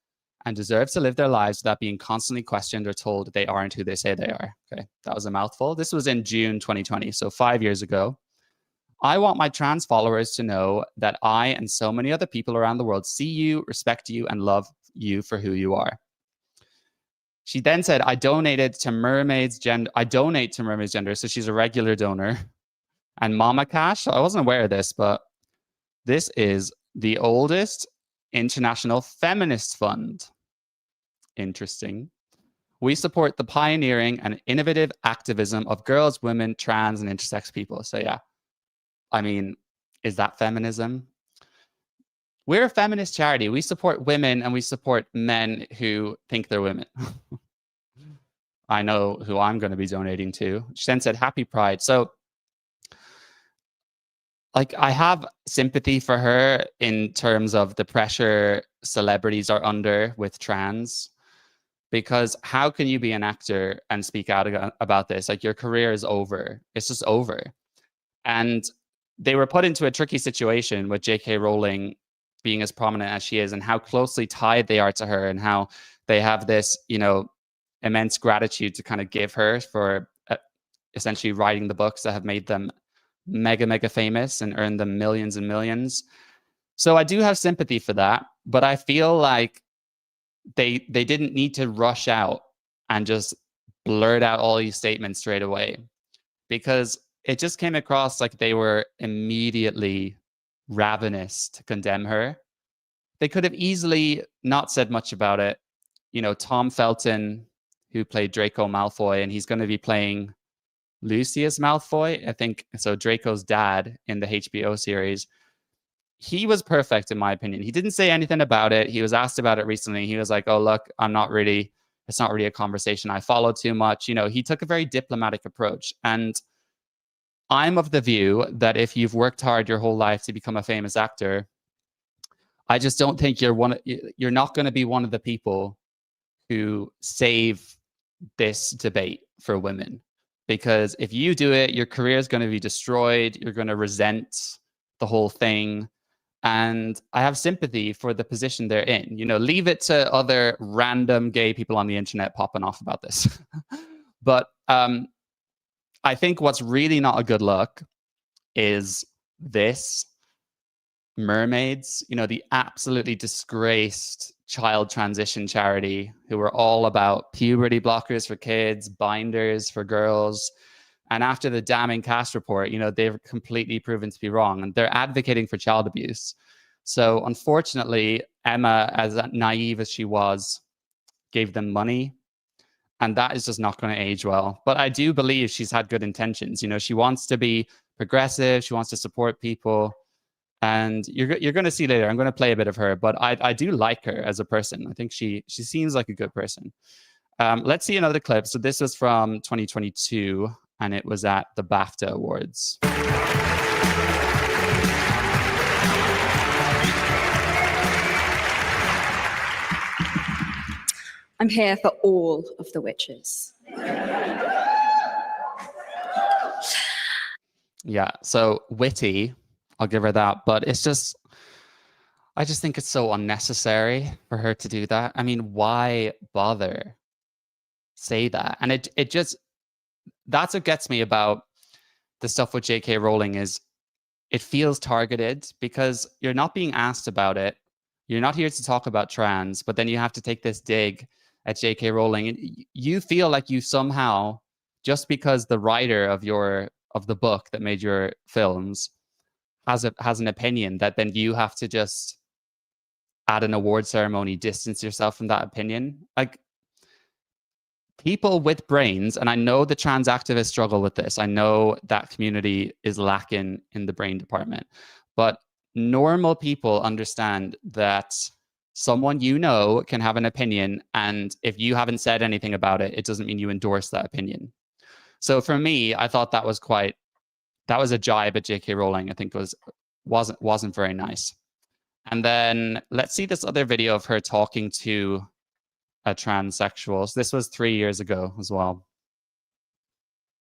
Speaker 1: and deserve to live their lives without being constantly questioned or told they aren't who they say they are. Okay, that was a mouthful. This was in June 2020, so 5 years ago. I want my trans followers to know that I and so many other people around the world see you, respect you, and love you for who you are. She then said, I donate to Mermaids Gender. So she's a regular donor. And Mama Cash, I wasn't aware of this, but this is the oldest international feminist fund. Interesting. We support the pioneering and innovative activism of girls, women, trans, and intersex people. So yeah, I mean, is that feminism? We're a feminist charity. We support women and we support men who think they're women. I know who I'm going to be donating to. She then said, Happy Pride. So, like, I have sympathy for her in terms of the pressure celebrities are under with trans, because how can you be an actor and speak out about this? Like, your career is over. It's just over. And they were put into a tricky situation with J.K. Rowling being as prominent as she is, and how closely tied they are to her, and how they have this, you know, immense gratitude to kind of give her for essentially writing the books that have made them mega famous and earned them millions and millions. So I do have sympathy for that, but I feel like they didn't need to rush out and just blurt out all these statements straight away, because it just came across like they were immediately ravenous to condemn her. They could have easily not said much about it. You know, Tom Felton, who played Draco Malfoy, and he's going to be playing Lucius Malfoy, I think, so Draco's dad in the HBO series. He was perfect, in my opinion. He didn't say anything about it. He was asked about it recently. He was like, oh, look, it's not really a conversation I follow too much. You know, he took a very diplomatic approach. And I'm of the view that if you've worked hard your whole life to become a famous actor, I just don't think you're not going to be one of the people who save this debate for women. Because if you do it, your career is going to be destroyed. You're going to resent the whole thing. And I have sympathy for the position they're in. You know, leave it to other random gay people on the internet popping off about this. But I think what's really not a good look is this. Mermaids, you know, the absolutely disgraced child transition charity who were all about puberty blockers for kids, binders for girls. And after the damning cast report, you know, they've completely proven to be wrong, and they're advocating for child abuse. So unfortunately, Emma, as naive as she was, gave them money. And that is just not going to age well. But I do believe she's had good intentions. You know, she wants to be progressive. She wants to support people. And you're going to see later. I'm going to play a bit of her, but I do like her as a person. I think she seems like a good person. Let's see another clip. So this was from 2022, and it was at the BAFTA Awards.
Speaker 6: I'm here for all of the witches.
Speaker 1: Yeah, so witty, I'll give her that, but I just think it's so unnecessary for her to do that. I mean, why bother say that? And it just, that's what gets me about the stuff with J.K. Rowling is it feels targeted because you're not being asked about it. You're not here to talk about trans, but then you have to take this dig at J.K. Rowling. And you feel like you somehow, just because the writer of the book that made your films has an opinion, that then you have to just at an award ceremony distance yourself from that opinion. Like, people with brains, and I know the trans activists struggle with this. I know that community is lacking in the brain department, but normal people understand that someone you know can have an opinion, and if you haven't said anything about it, it doesn't mean you endorse that opinion. So for me, I thought that was a jibe at J.K. Rowling. I think wasn't very nice. And then let's see this other video of her talking to a transsexual. So this was 3 years ago as well.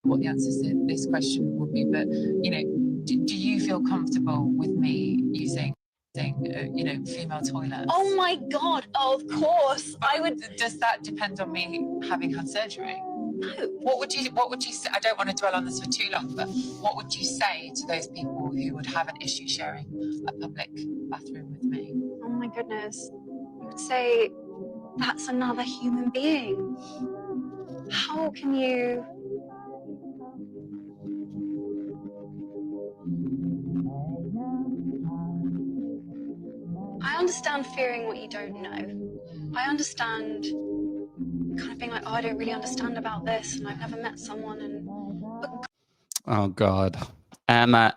Speaker 22: What the answers to this question would be, but do you feel comfortable with me using female toilet?
Speaker 6: Oh my God, of course. I would.
Speaker 22: Does that depend on me having had surgery?
Speaker 6: No.
Speaker 22: What would you say? I don't want to dwell on this for too long, but what would you say to those people who would have an issue sharing a public bathroom with me?
Speaker 6: Oh my goodness. I would say that's another human being. How can you? I understand fearing what you don't know. I understand kind of being like, oh, I don't really understand about this, and I've never met someone, but
Speaker 1: Oh God, Emma.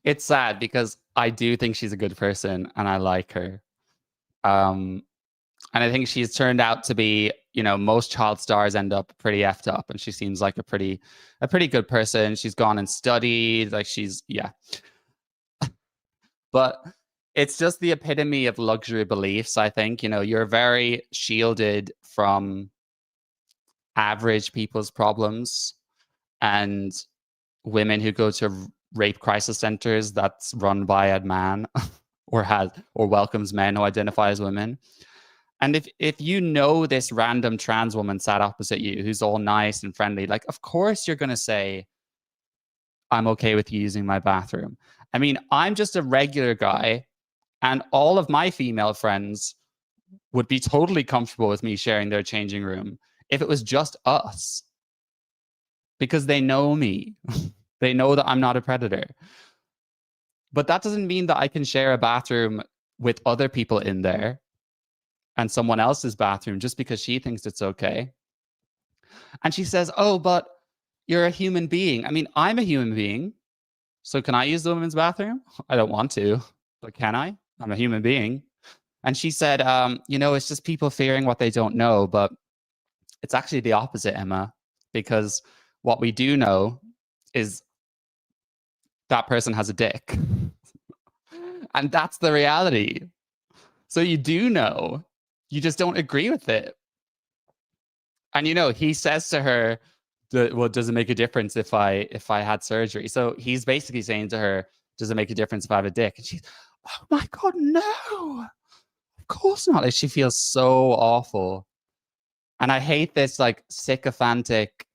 Speaker 1: It's sad because I do think she's a good person and I like her. And I think she's turned out to be, most child stars end up pretty effed up, and she seems like a pretty good person. She's gone and studied, yeah. But it's just the epitome of luxury beliefs, I think. You're very shielded from average people's problems, and women who go to rape crisis centers that's run by a man or welcomes men who identify as women. And if this random trans woman sat opposite you who's all nice and friendly, like, of course you're going to say, I'm okay with you using my bathroom. I mean, I'm just a regular guy, and all of my female friends would be totally comfortable with me sharing their changing room if it was just us, because they know me. They know that I'm not a predator. But that doesn't mean that I can share a bathroom with other people in there and someone else's bathroom just because she thinks it's okay. And she says, oh, but you're a human being. I mean, I'm a human being. So can I use the women's bathroom? I don't want to, but can I? I'm a human being. And she said, it's just people fearing what they don't know. But it's actually the opposite, Emma, because what we do know is that person has a dick. And that's the reality. So you do know, you just don't agree with it. And he says to her, well, does it make a difference if I had surgery? So he's basically saying to her, does it make a difference if I have a dick? And she's, oh my God, no, of course not. Like, she feels so awful. And I hate this sycophantic,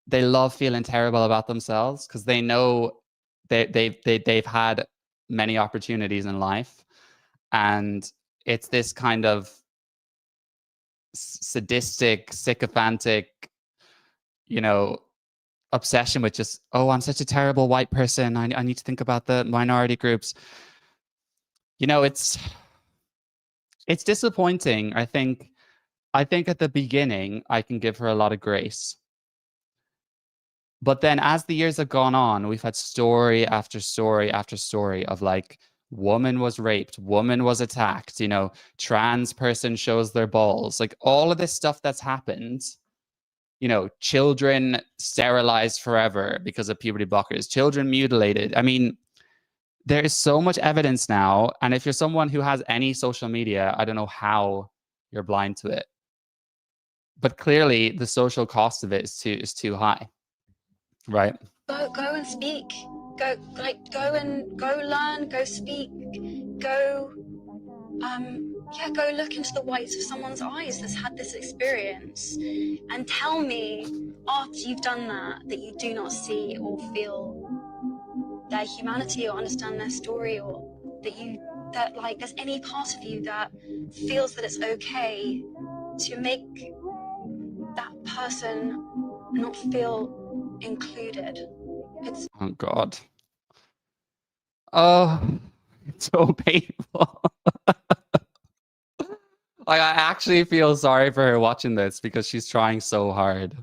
Speaker 1: they love feeling terrible about themselves because they know they've had many opportunities in life. And it's this kind of sadistic, sycophantic, obsession with just, oh, I'm such a terrible white person. I need to think about the minority groups. It's disappointing. I think at the beginning, I can give her a lot of grace. But then as the years have gone on, we've had story after story after story of like, woman was raped, woman was attacked, you know, trans person shows their balls, like all of this stuff that's happened, you know, children sterilized forever because of puberty blockers, children mutilated. I mean, there is so much evidence now. And if you're someone who has any social media, I don't know how you're blind to it. But clearly the social cost of it is too high. Right.
Speaker 6: Go and speak. Go learn, go speak, go go look into the whites of someone's eyes that's had this experience and tell me after you've done that you do not see or feel their humanity or understand their story, or that like there's any part of you that feels that it's okay to make that person not feel included. It's
Speaker 1: Oh God. Oh, it's so painful. Like, I actually feel sorry for her watching this because she's trying so hard.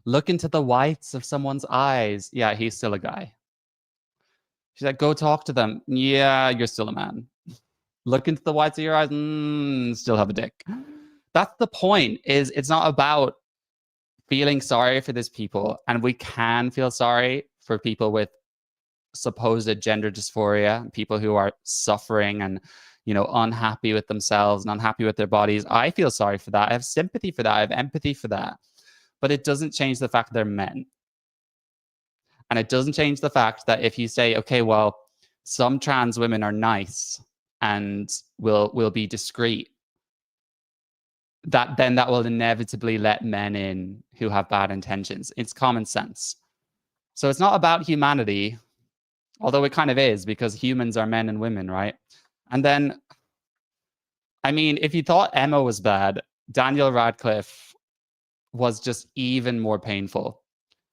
Speaker 1: Look into the whites of someone's eyes. Yeah, he's still a guy. She's like, go talk to them. Yeah, you're still a man. Look into the whites of your eyes. Still have a dick. That's the point. Is it's not about feeling sorry for these people, and we can feel sorry for people with supposed gender dysphoria, people who are suffering and, you know, unhappy with themselves and unhappy with their bodies. I feel sorry for that. I have sympathy for that. I have empathy for that. But it doesn't change the fact they're men. And it doesn't change the fact that if you say, okay, well, some trans women are nice and will be discreet, that will inevitably let men in who have bad intentions. It's common sense. So it's not about humanity, although it kind of is, because humans are men and women, right? And then, I mean, if you thought Emma was bad, Daniel Radcliffe was just even more painful.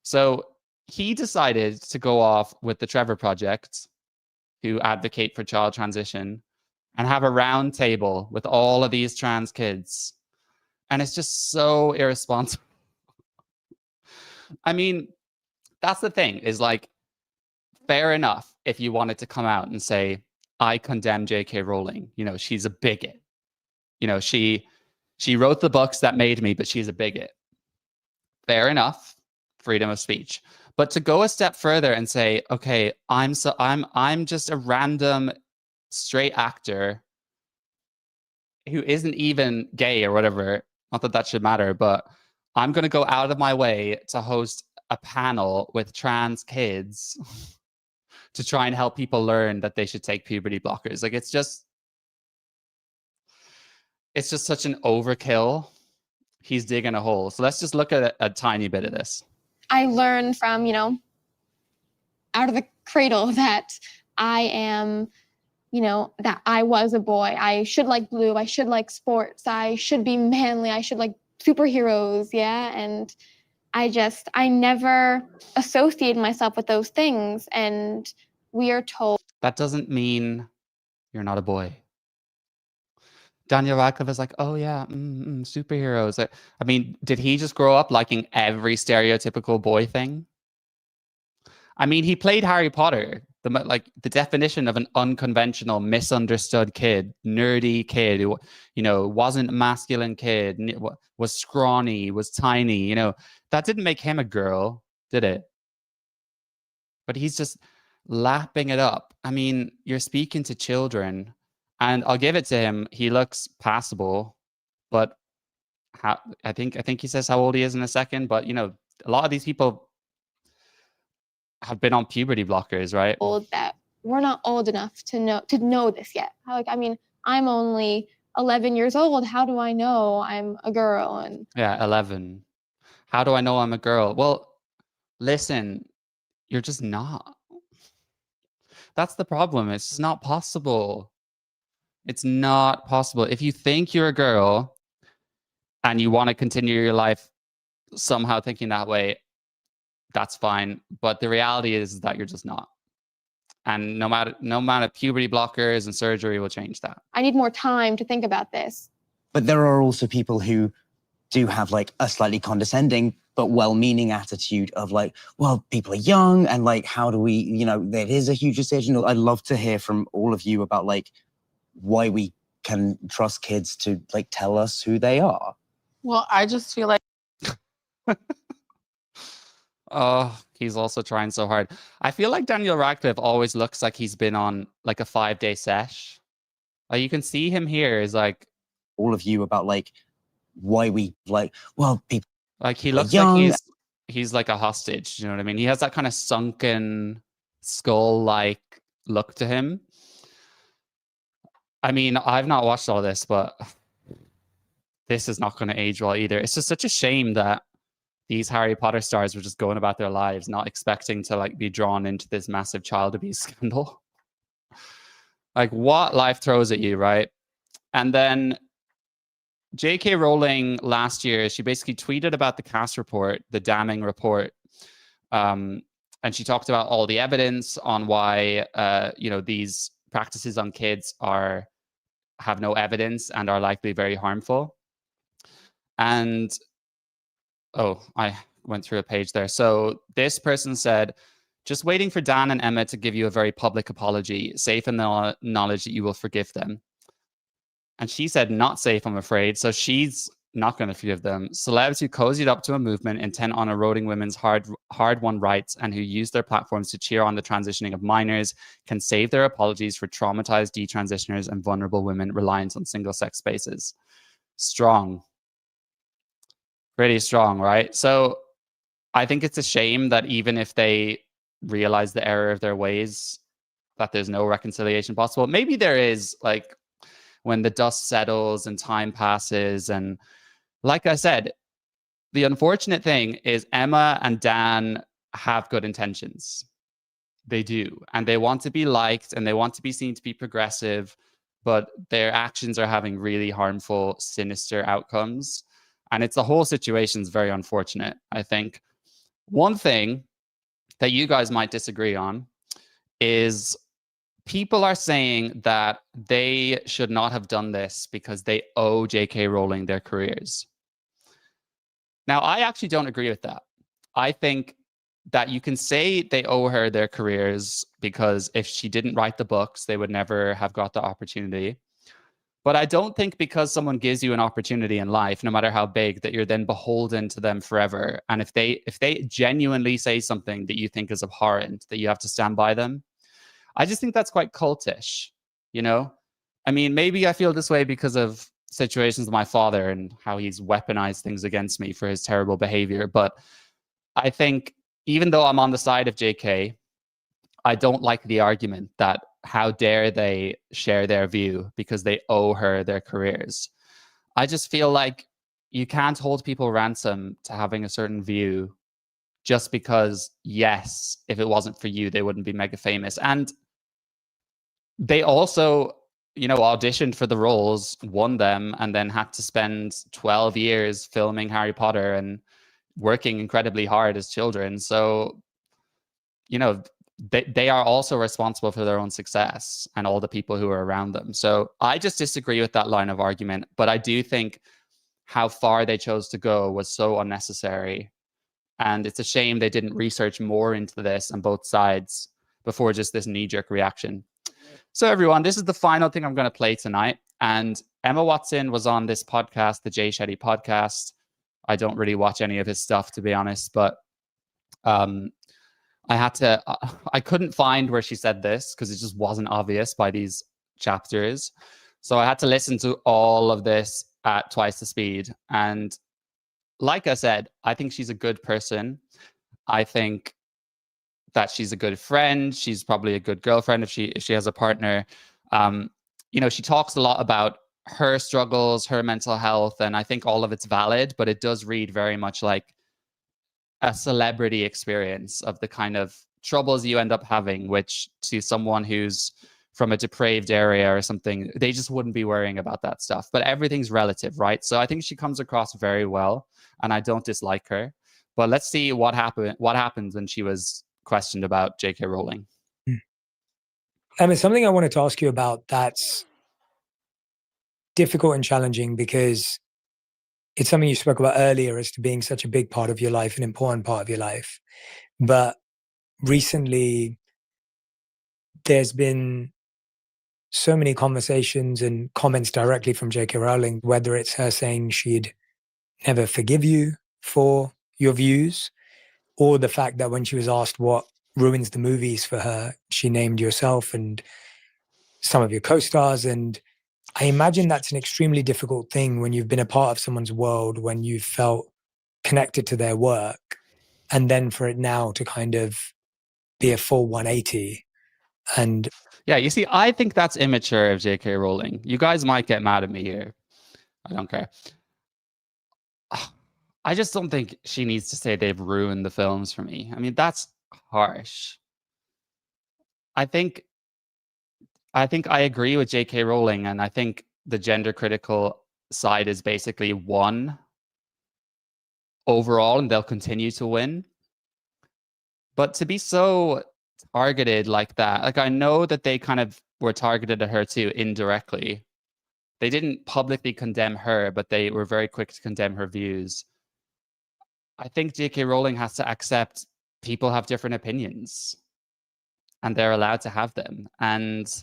Speaker 1: So he decided to go off with the Trevor Project, who advocate for child transition, and have a round table with all of these trans kids. And it's just so irresponsible. I mean, that's the thing, is like, fair enough if you wanted to come out and say, I condemn JK Rowling. You know, she's a bigot. You know, she wrote the books that made me, but she's a bigot. Fair enough, freedom of speech. But to go a step further and say, okay, I'm just a random straight actor who isn't even gay or whatever, not that that should matter, but I'm going to go out of my way to host a panel with trans kids to try and help people learn that they should take puberty blockers. Like, it's just such an overkill. He's digging a hole. So let's just look at a tiny bit of this.
Speaker 9: I learned from, you know, out of the cradle that I am, you know, that I was a boy. I should like blue. I should like sports. I should be manly. I should like superheroes. Yeah. And I never associated myself with those things. And we are told
Speaker 1: that doesn't mean you're not a boy. Daniel Radcliffe is like, oh yeah, superheroes. I mean, did he just grow up liking every stereotypical boy thing? I mean, he played Harry Potter, the definition of an unconventional, misunderstood kid, nerdy kid who, you know, wasn't a masculine kid, was scrawny, was tiny. You know, that didn't make him a girl, did it? But he's just lapping it up. I mean, you're speaking to children. And I'll give it to him. He looks passable, but I think he says how old he is in a second. But you know, a lot of these people have been on puberty blockers, right?
Speaker 9: Old that we're not old enough to know this yet. Like, I mean, I'm only 11 years old. How do I know I'm a girl? And
Speaker 1: yeah, 11. How do I know I'm a girl? Well, listen, you're just not. That's the problem. It's just not possible. It's not possible. If you think you're a girl and you want to continue your life somehow thinking that way, that's fine. But the reality is that you're just not. And no amount of puberty blockers and surgery will change that.
Speaker 9: I need more time to think about this.
Speaker 10: But there are also people who
Speaker 8: do have like a slightly condescending but well-meaning attitude of like, well, people are young and like, how do we, you know, that is a huge decision. I'd love to hear from all of you about like why we can trust kids to like tell us who they are.
Speaker 1: Well, I just feel like oh, he's also trying so hard. I feel like Daniel Radcliffe always looks like he's been on like a 5-day sesh. Like you can see him here is like
Speaker 8: all of you about like why we like, well, people
Speaker 1: like he
Speaker 8: are
Speaker 1: looks
Speaker 8: young.
Speaker 1: like he's like a hostage, you know what I mean? He has that kind of sunken skull-like look to him. I mean, I've not watched all this, but this is not going to age well either. It's just such a shame that these Harry Potter stars were just going about their lives, not expecting to like be drawn into this massive child abuse scandal. Like what life throws at you, right? And then J.K. Rowling last year, she basically tweeted about the cast report, the damning report. And she talked about all the evidence on why, you know, these practices on kids have no evidence and are likely very harmful. And, oh, I went through a page there. So this person said, just waiting for Dan and Emma to give you a very public apology, safe in the knowledge that you will forgive them. And she said, not safe, I'm afraid. So she's not going to forgive them. Celebs who cozied up to a movement intent on eroding women's hard-won rights and who use their platforms to cheer on the transitioning of minors can save their apologies for traumatized detransitioners and vulnerable women reliant on single-sex spaces. Strong. Pretty strong, right? So I think it's a shame that even if they realize the error of their ways, that there's no reconciliation possible. Maybe there is, like, when the dust settles and time passes. And like I said, the unfortunate thing is Emma and Dan have good intentions. They do. And they want to be liked and they want to be seen to be progressive, but their actions are having really harmful, sinister outcomes. And the whole situation is very unfortunate, I think. One thing that you guys might disagree on is people are saying that they should not have done this because they owe J.K. Rowling their careers. Now, I actually don't agree with that. I think that you can say they owe her their careers because if she didn't write the books, they would never have got the opportunity. But I don't think because someone gives you an opportunity in life, no matter how big, that you're then beholden to them forever. And if they genuinely say something that you think is abhorrent, that you have to stand by them. I just think that's quite cultish, you know? I mean, maybe I feel this way because of situations with my father and how he's weaponized things against me for his terrible behavior. But I think even though I'm on the side of JK, I don't like the argument that how dare they share their view because they owe her their careers. I just feel like you can't hold people ransom to having a certain view just because, yes, if it wasn't for you, they wouldn't be mega famous. And they also, you know, auditioned for the roles, won them, and then had to spend 12 years filming Harry Potter and working incredibly hard as children. So, you know, they are also responsible for their own success and all the people who are around them. So I just disagree with that line of argument. But I do think how far they chose to go was so unnecessary. And it's a shame they didn't research more into this on both sides before just this knee-jerk reaction. So everyone, this is the final thing I'm going to play tonight. And Emma Watson was on this podcast, the Jay Shetty podcast. I don't really watch any of his stuff, to be honest, but I couldn't find where she said this because it just wasn't obvious by these chapters. So I had to listen to all of this at twice the speed. And like I said, I think she's a good person. I think that she's a good friend. She's probably a good girlfriend if she has a partner. You know, she talks a lot about her struggles, her mental health, and I think all of it's valid, but it does read very much like a celebrity experience of the kind of troubles you end up having, which to someone who's from a depraved area or something, they just wouldn't be worrying about that stuff. But everything's relative, right? So I think she comes across very well, and I don't dislike her. But let's see what happened when she was questioned about J.K. Rowling.
Speaker 10: Emma, something I wanted to ask you about that's difficult and challenging because it's something you spoke about earlier as to being such a big part of your life, an important part of your life. But recently, there's been so many conversations and comments directly from J.K. Rowling, whether it's her saying she'd never forgive you for your views, or the fact that when she was asked what ruins the movies for her, she named yourself and some of your co-stars. And I imagine that's an extremely difficult thing when you've been a part of someone's world, when you've felt connected to their work, and then for it now to kind of be a full 180. And
Speaker 1: yeah, you see, I think that's immature of J.K. Rowling. You guys might get mad at me here. I don't care. I just don't think she needs to say they've ruined the films for me. I mean, that's harsh. I think I agree with J.K. Rowling, and I think the gender critical side is basically won overall, and they'll continue to win. But to be so targeted like that, like, I know that they kind of were targeted at her too indirectly. They didn't publicly condemn her, but they were very quick to condemn her views. I think J.K. Rowling has to accept people have different opinions, and they're allowed to have them. And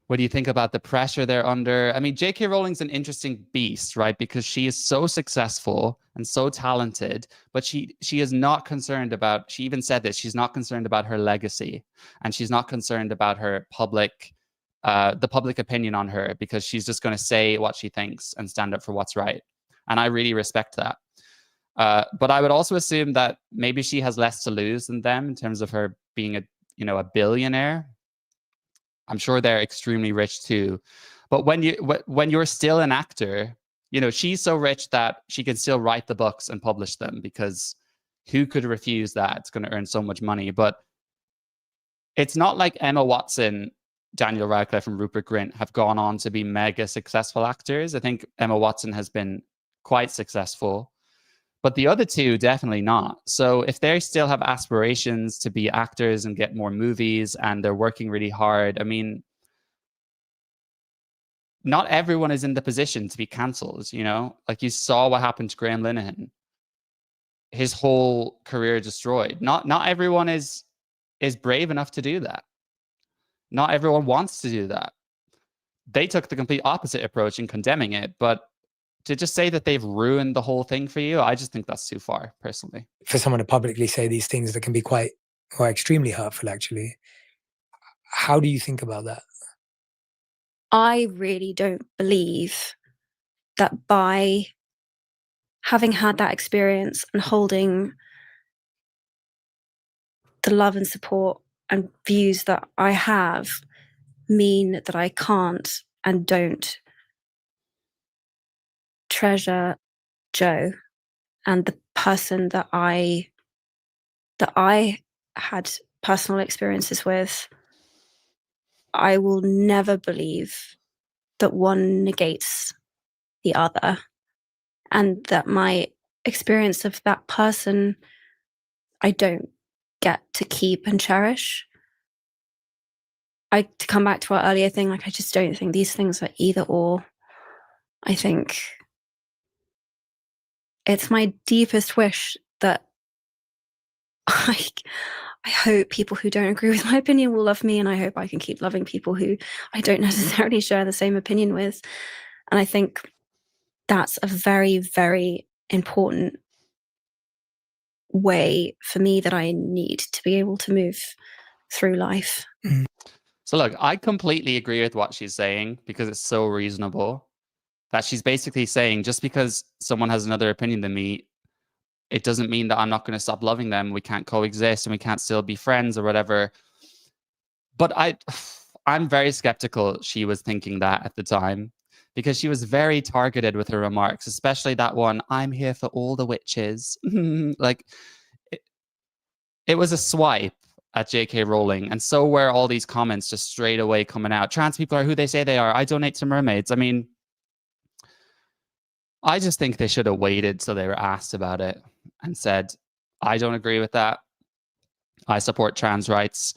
Speaker 1: what do you think about the pressure they're under? I mean, J.K. Rowling's an interesting beast, right? Because she is so successful and so talented, but she is not concerned about, she even said this, she's not concerned about her legacy, and she's not concerned about her public, the public opinion on her, because she's just going to say what she thinks and stand up for what's right. And I really respect that. But I would also assume that maybe she has less to lose than them in terms of her being a billionaire. I'm sure they're extremely rich too. But when you're still an actor, she's so rich that she can still write the books and publish them, because who could refuse that? It's going to earn so much money. But it's not like Emma Watson, Daniel Radcliffe, and Rupert Grint have gone on to be mega successful actors. I think Emma Watson has been quite successful, but the other two definitely not. So if they still have aspirations to be actors and get more movies, and they're working really hard, I mean, not everyone is in the position to be cancelled, Like, you saw what happened to Graham Linehan. His whole career destroyed. Not everyone is brave enough to do that. Not everyone wants to do that. They took the complete opposite approach in condemning it, but to just say that they've ruined the whole thing for you, I just think that's too far, personally.
Speaker 10: For someone to publicly say these things that can be quite or extremely hurtful, actually. How do you think about that?
Speaker 6: I really don't believe that by having had that experience and holding the love and support and views that I have mean that I can't and don't treasure Joe and the person that I had personal experiences with. I will never believe that one negates the other, and that my experience of that person I don't get to keep and cherish. To come back to our earlier thing, I just don't think these things are either or. I think it's my deepest wish that I hope people who don't agree with my opinion will love me, and I hope I can keep loving people who I don't necessarily share the same opinion with. And I think that's a very, very important way for me that I need to be able to move through life.
Speaker 1: So look, I completely agree with what she's saying, because it's so reasonable. That she's basically saying, just because someone has another opinion than me, it doesn't mean that I'm not going to stop loving them. We can't coexist and we can't still be friends or whatever. But I'm very skeptical she was thinking that at the time, because she was very targeted with her remarks, especially that one, "I'm here for all the witches." Like, it was a swipe at J.K. Rowling, and so were all these comments just straight away coming out. Trans people are who they say they are. I donate to mermaids. I mean, I just think they should have waited till they were asked about it and said, "I don't agree with that. I support trans rights,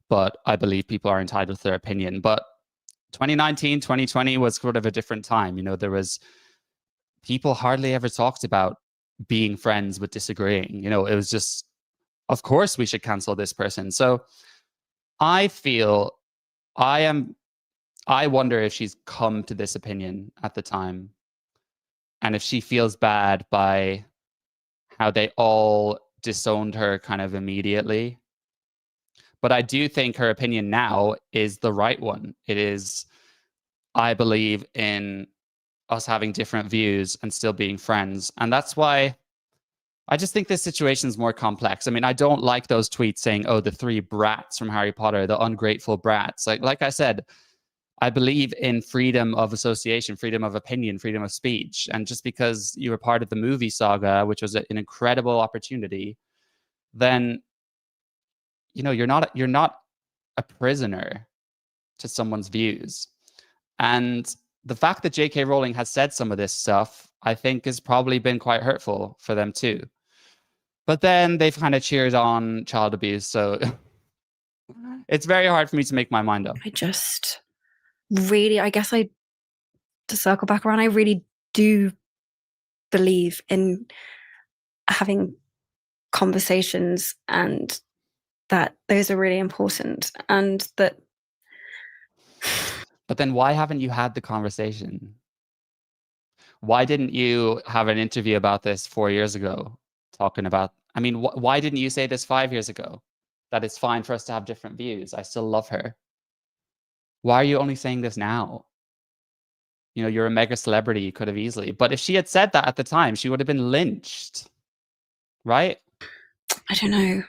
Speaker 1: but I believe people are entitled to their opinion." But 2019, 2020 was sort of a different time. There was people hardly ever talked about being friends with disagreeing. You know, it was just, of course we should cancel this person. So I feel I wonder if she's come to this opinion at the time, and if she feels bad by how they all disowned her kind of immediately. But I do think her opinion now is the right one. It is, I believe in us having different views and still being friends. And that's why I just think this situation is more complex. I mean, I don't like those tweets saying, oh, the three brats from Harry Potter, the ungrateful brats. Like I said, I believe in freedom of association, freedom of opinion, freedom of speech. And just because you were part of the movie saga, which was an incredible opportunity, then, you know, you're not a prisoner to someone's views. And the fact that J.K. Rowling has said some of this stuff, I think has probably been quite hurtful for them too. But then they've kind of cheered on child abuse. So it's very hard for me to make my mind up.
Speaker 11: I just really, I guess to circle back around, I really do believe in having conversations, and that those are really important, and that.
Speaker 1: But then why haven't you had the conversation? Why didn't you have an interview about this 4 years ago? Talking about, I mean, why didn't you say this 5 years ago? That it's fine for us to have different views. I still love her. Why are you only saying this now? You know, you're a mega celebrity. You could have easily. But if she had said that at the time, she would have been lynched. Right?
Speaker 11: I don't know.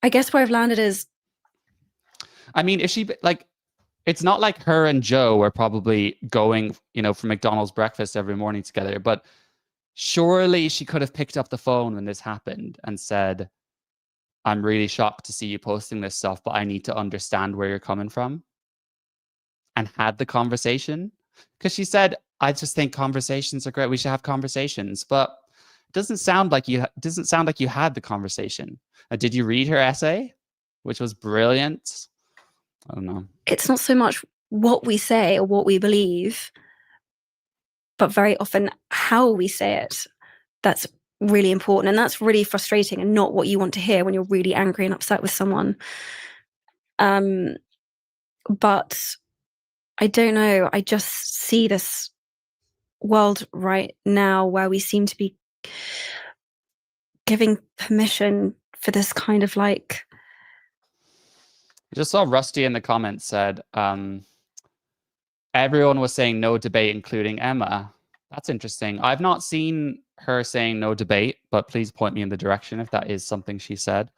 Speaker 11: I guess where I've landed is,
Speaker 1: I mean, if she, like, it's not like her and Joe were probably going, you know, for McDonald's breakfast every morning together, but surely she could have picked up the phone when this happened and said, I'm really shocked to see you posting this stuff, but I need to understand where you're coming from. And had the conversation. Because she said, I just think conversations are great. We should have conversations. But it doesn't sound like you had the conversation. Did you read her essay, which was brilliant? I don't know.
Speaker 11: it's not so much what we say or what we believe, but very often how we say it. That's really important, and that's really frustrating, and not what you want to hear when you're really angry and upset with someone. But I don't know. I just see this world right now where we seem to be giving permission for this kind of like.
Speaker 1: I just saw Rusty in the comments said, everyone was saying no debate, including Emma. That's interesting. I've not seen her saying no debate, but please point me in the direction if that is something she said.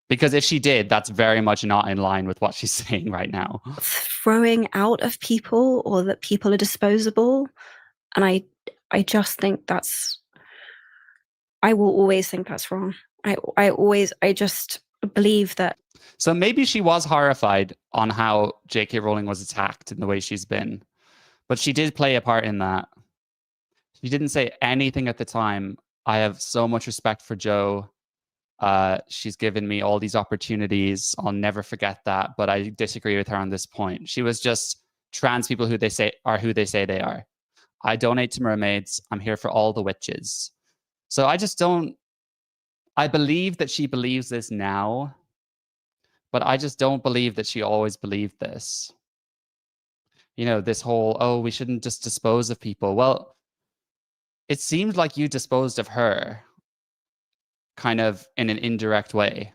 Speaker 1: Because if she did, that's very much not in line with what she's saying right now.
Speaker 11: Throwing out of people, or that people are disposable. And I just think I will always think that's wrong. I just believe that.
Speaker 1: So maybe she was horrified on how J.K. Rowling was attacked in the way she's been. But she did play a part in that. She didn't say anything at the time. I have so much respect for Jo. She's given me all these opportunities. I'll never forget that. But I disagree with her on this point. She was just trans people who they say they are. I donate to mermaids. I'm here for all the witches. So I just don't. I believe that she believes this now, but I just don't believe that she always believed this. You know, this whole, oh, we shouldn't just dispose of people. Well, it seemed like you disposed of her kind of in an indirect way.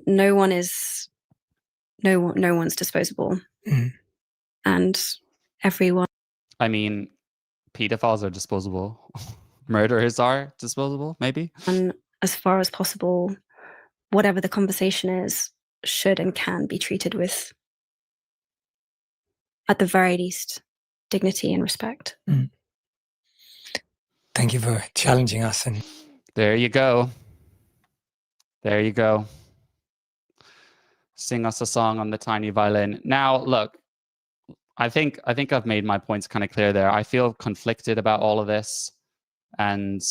Speaker 11: No one's disposable. And everyone.
Speaker 1: I mean, pedophiles are disposable. Murderers are disposable, maybe.
Speaker 11: And as far as possible, whatever the conversation is, should and can be treated with, at the very least, dignity and respect.
Speaker 10: Thank you for challenging us. And
Speaker 1: there you go. There you go. Sing us a song on the tiny violin. Now, look, I think I've made my points kind of clear there. I feel conflicted about all of this, and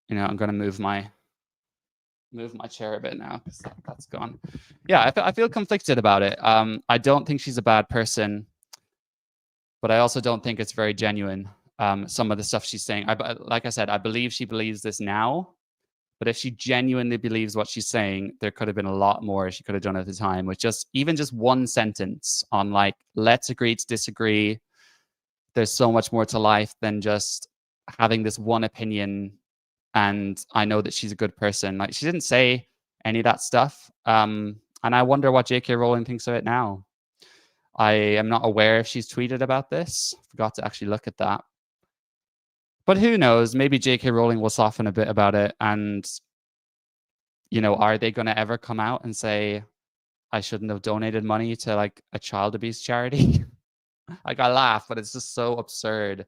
Speaker 1: you know, I'm going to move my chair a bit now because that's gone. Yeah, I feel conflicted about it. I don't think she's a bad person. but I also don't think it's very genuine. Some of the stuff she's saying, like I said, I believe she believes this now, but if she genuinely believes what she's saying, there could have been a lot more she could have done at the time with even just one sentence on like, let's agree to disagree. There's so much more to life than just having this one opinion. And I know that she's a good person. Like, she didn't say any of that stuff. And I wonder what J.K. Rowling thinks of it now. I am not aware if she's tweeted about this. Forgot to actually look at that. But who knows? Maybe J.K. Rowling will soften a bit about it. And, you know, are they going to ever come out and say, I shouldn't have donated money to like a child abuse charity? Like, I laugh, but it's just so absurd.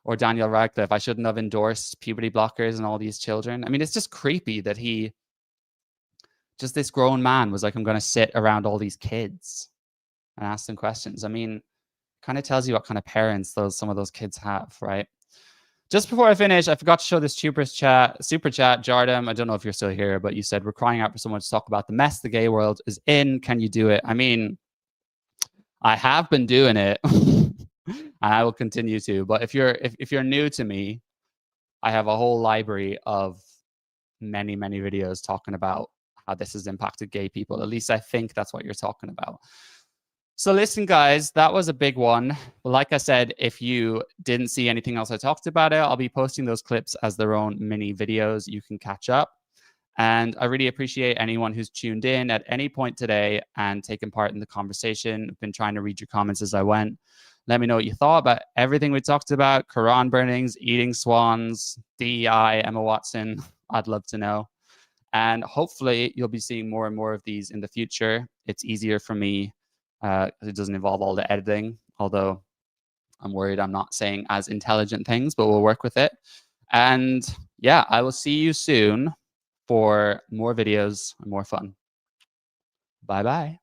Speaker 1: Or Daniel Radcliffe, I shouldn't have endorsed puberty blockers and all these children. I mean, it's just creepy that this grown man was like, I'm going to sit around all these kids and ask them questions. I mean, kind of tells you what kind of parents some of those kids have, right? Just before I finish, I forgot to show this super chat, Jardam. I don't know if you're still here, but you said, we're crying out for someone to talk about the mess the gay world is in. Can you do it? I mean, I have been doing it and I will continue to. But if you're new to me, I have a whole library of many, many videos talking about how this has impacted gay people. At least I think that's what you're talking about. So listen, guys, that was a big one. But like I said, if you didn't see anything else I talked about it, I'll be posting those clips as their own mini videos. You can catch up. And I really appreciate anyone who's tuned in at any point today and taken part in the conversation. I've been trying to read your comments as I went. Let me know what you thought about everything we talked about: Quran burnings, eating swans, DEI, Emma Watson. I'd love to know. And hopefully you'll be seeing more and more of these in the future. It's easier for me. It doesn't involve all the editing, although I'm worried I'm not saying as intelligent things, but we'll work with it. And yeah, I will see you soon for more videos and more fun. Bye-bye.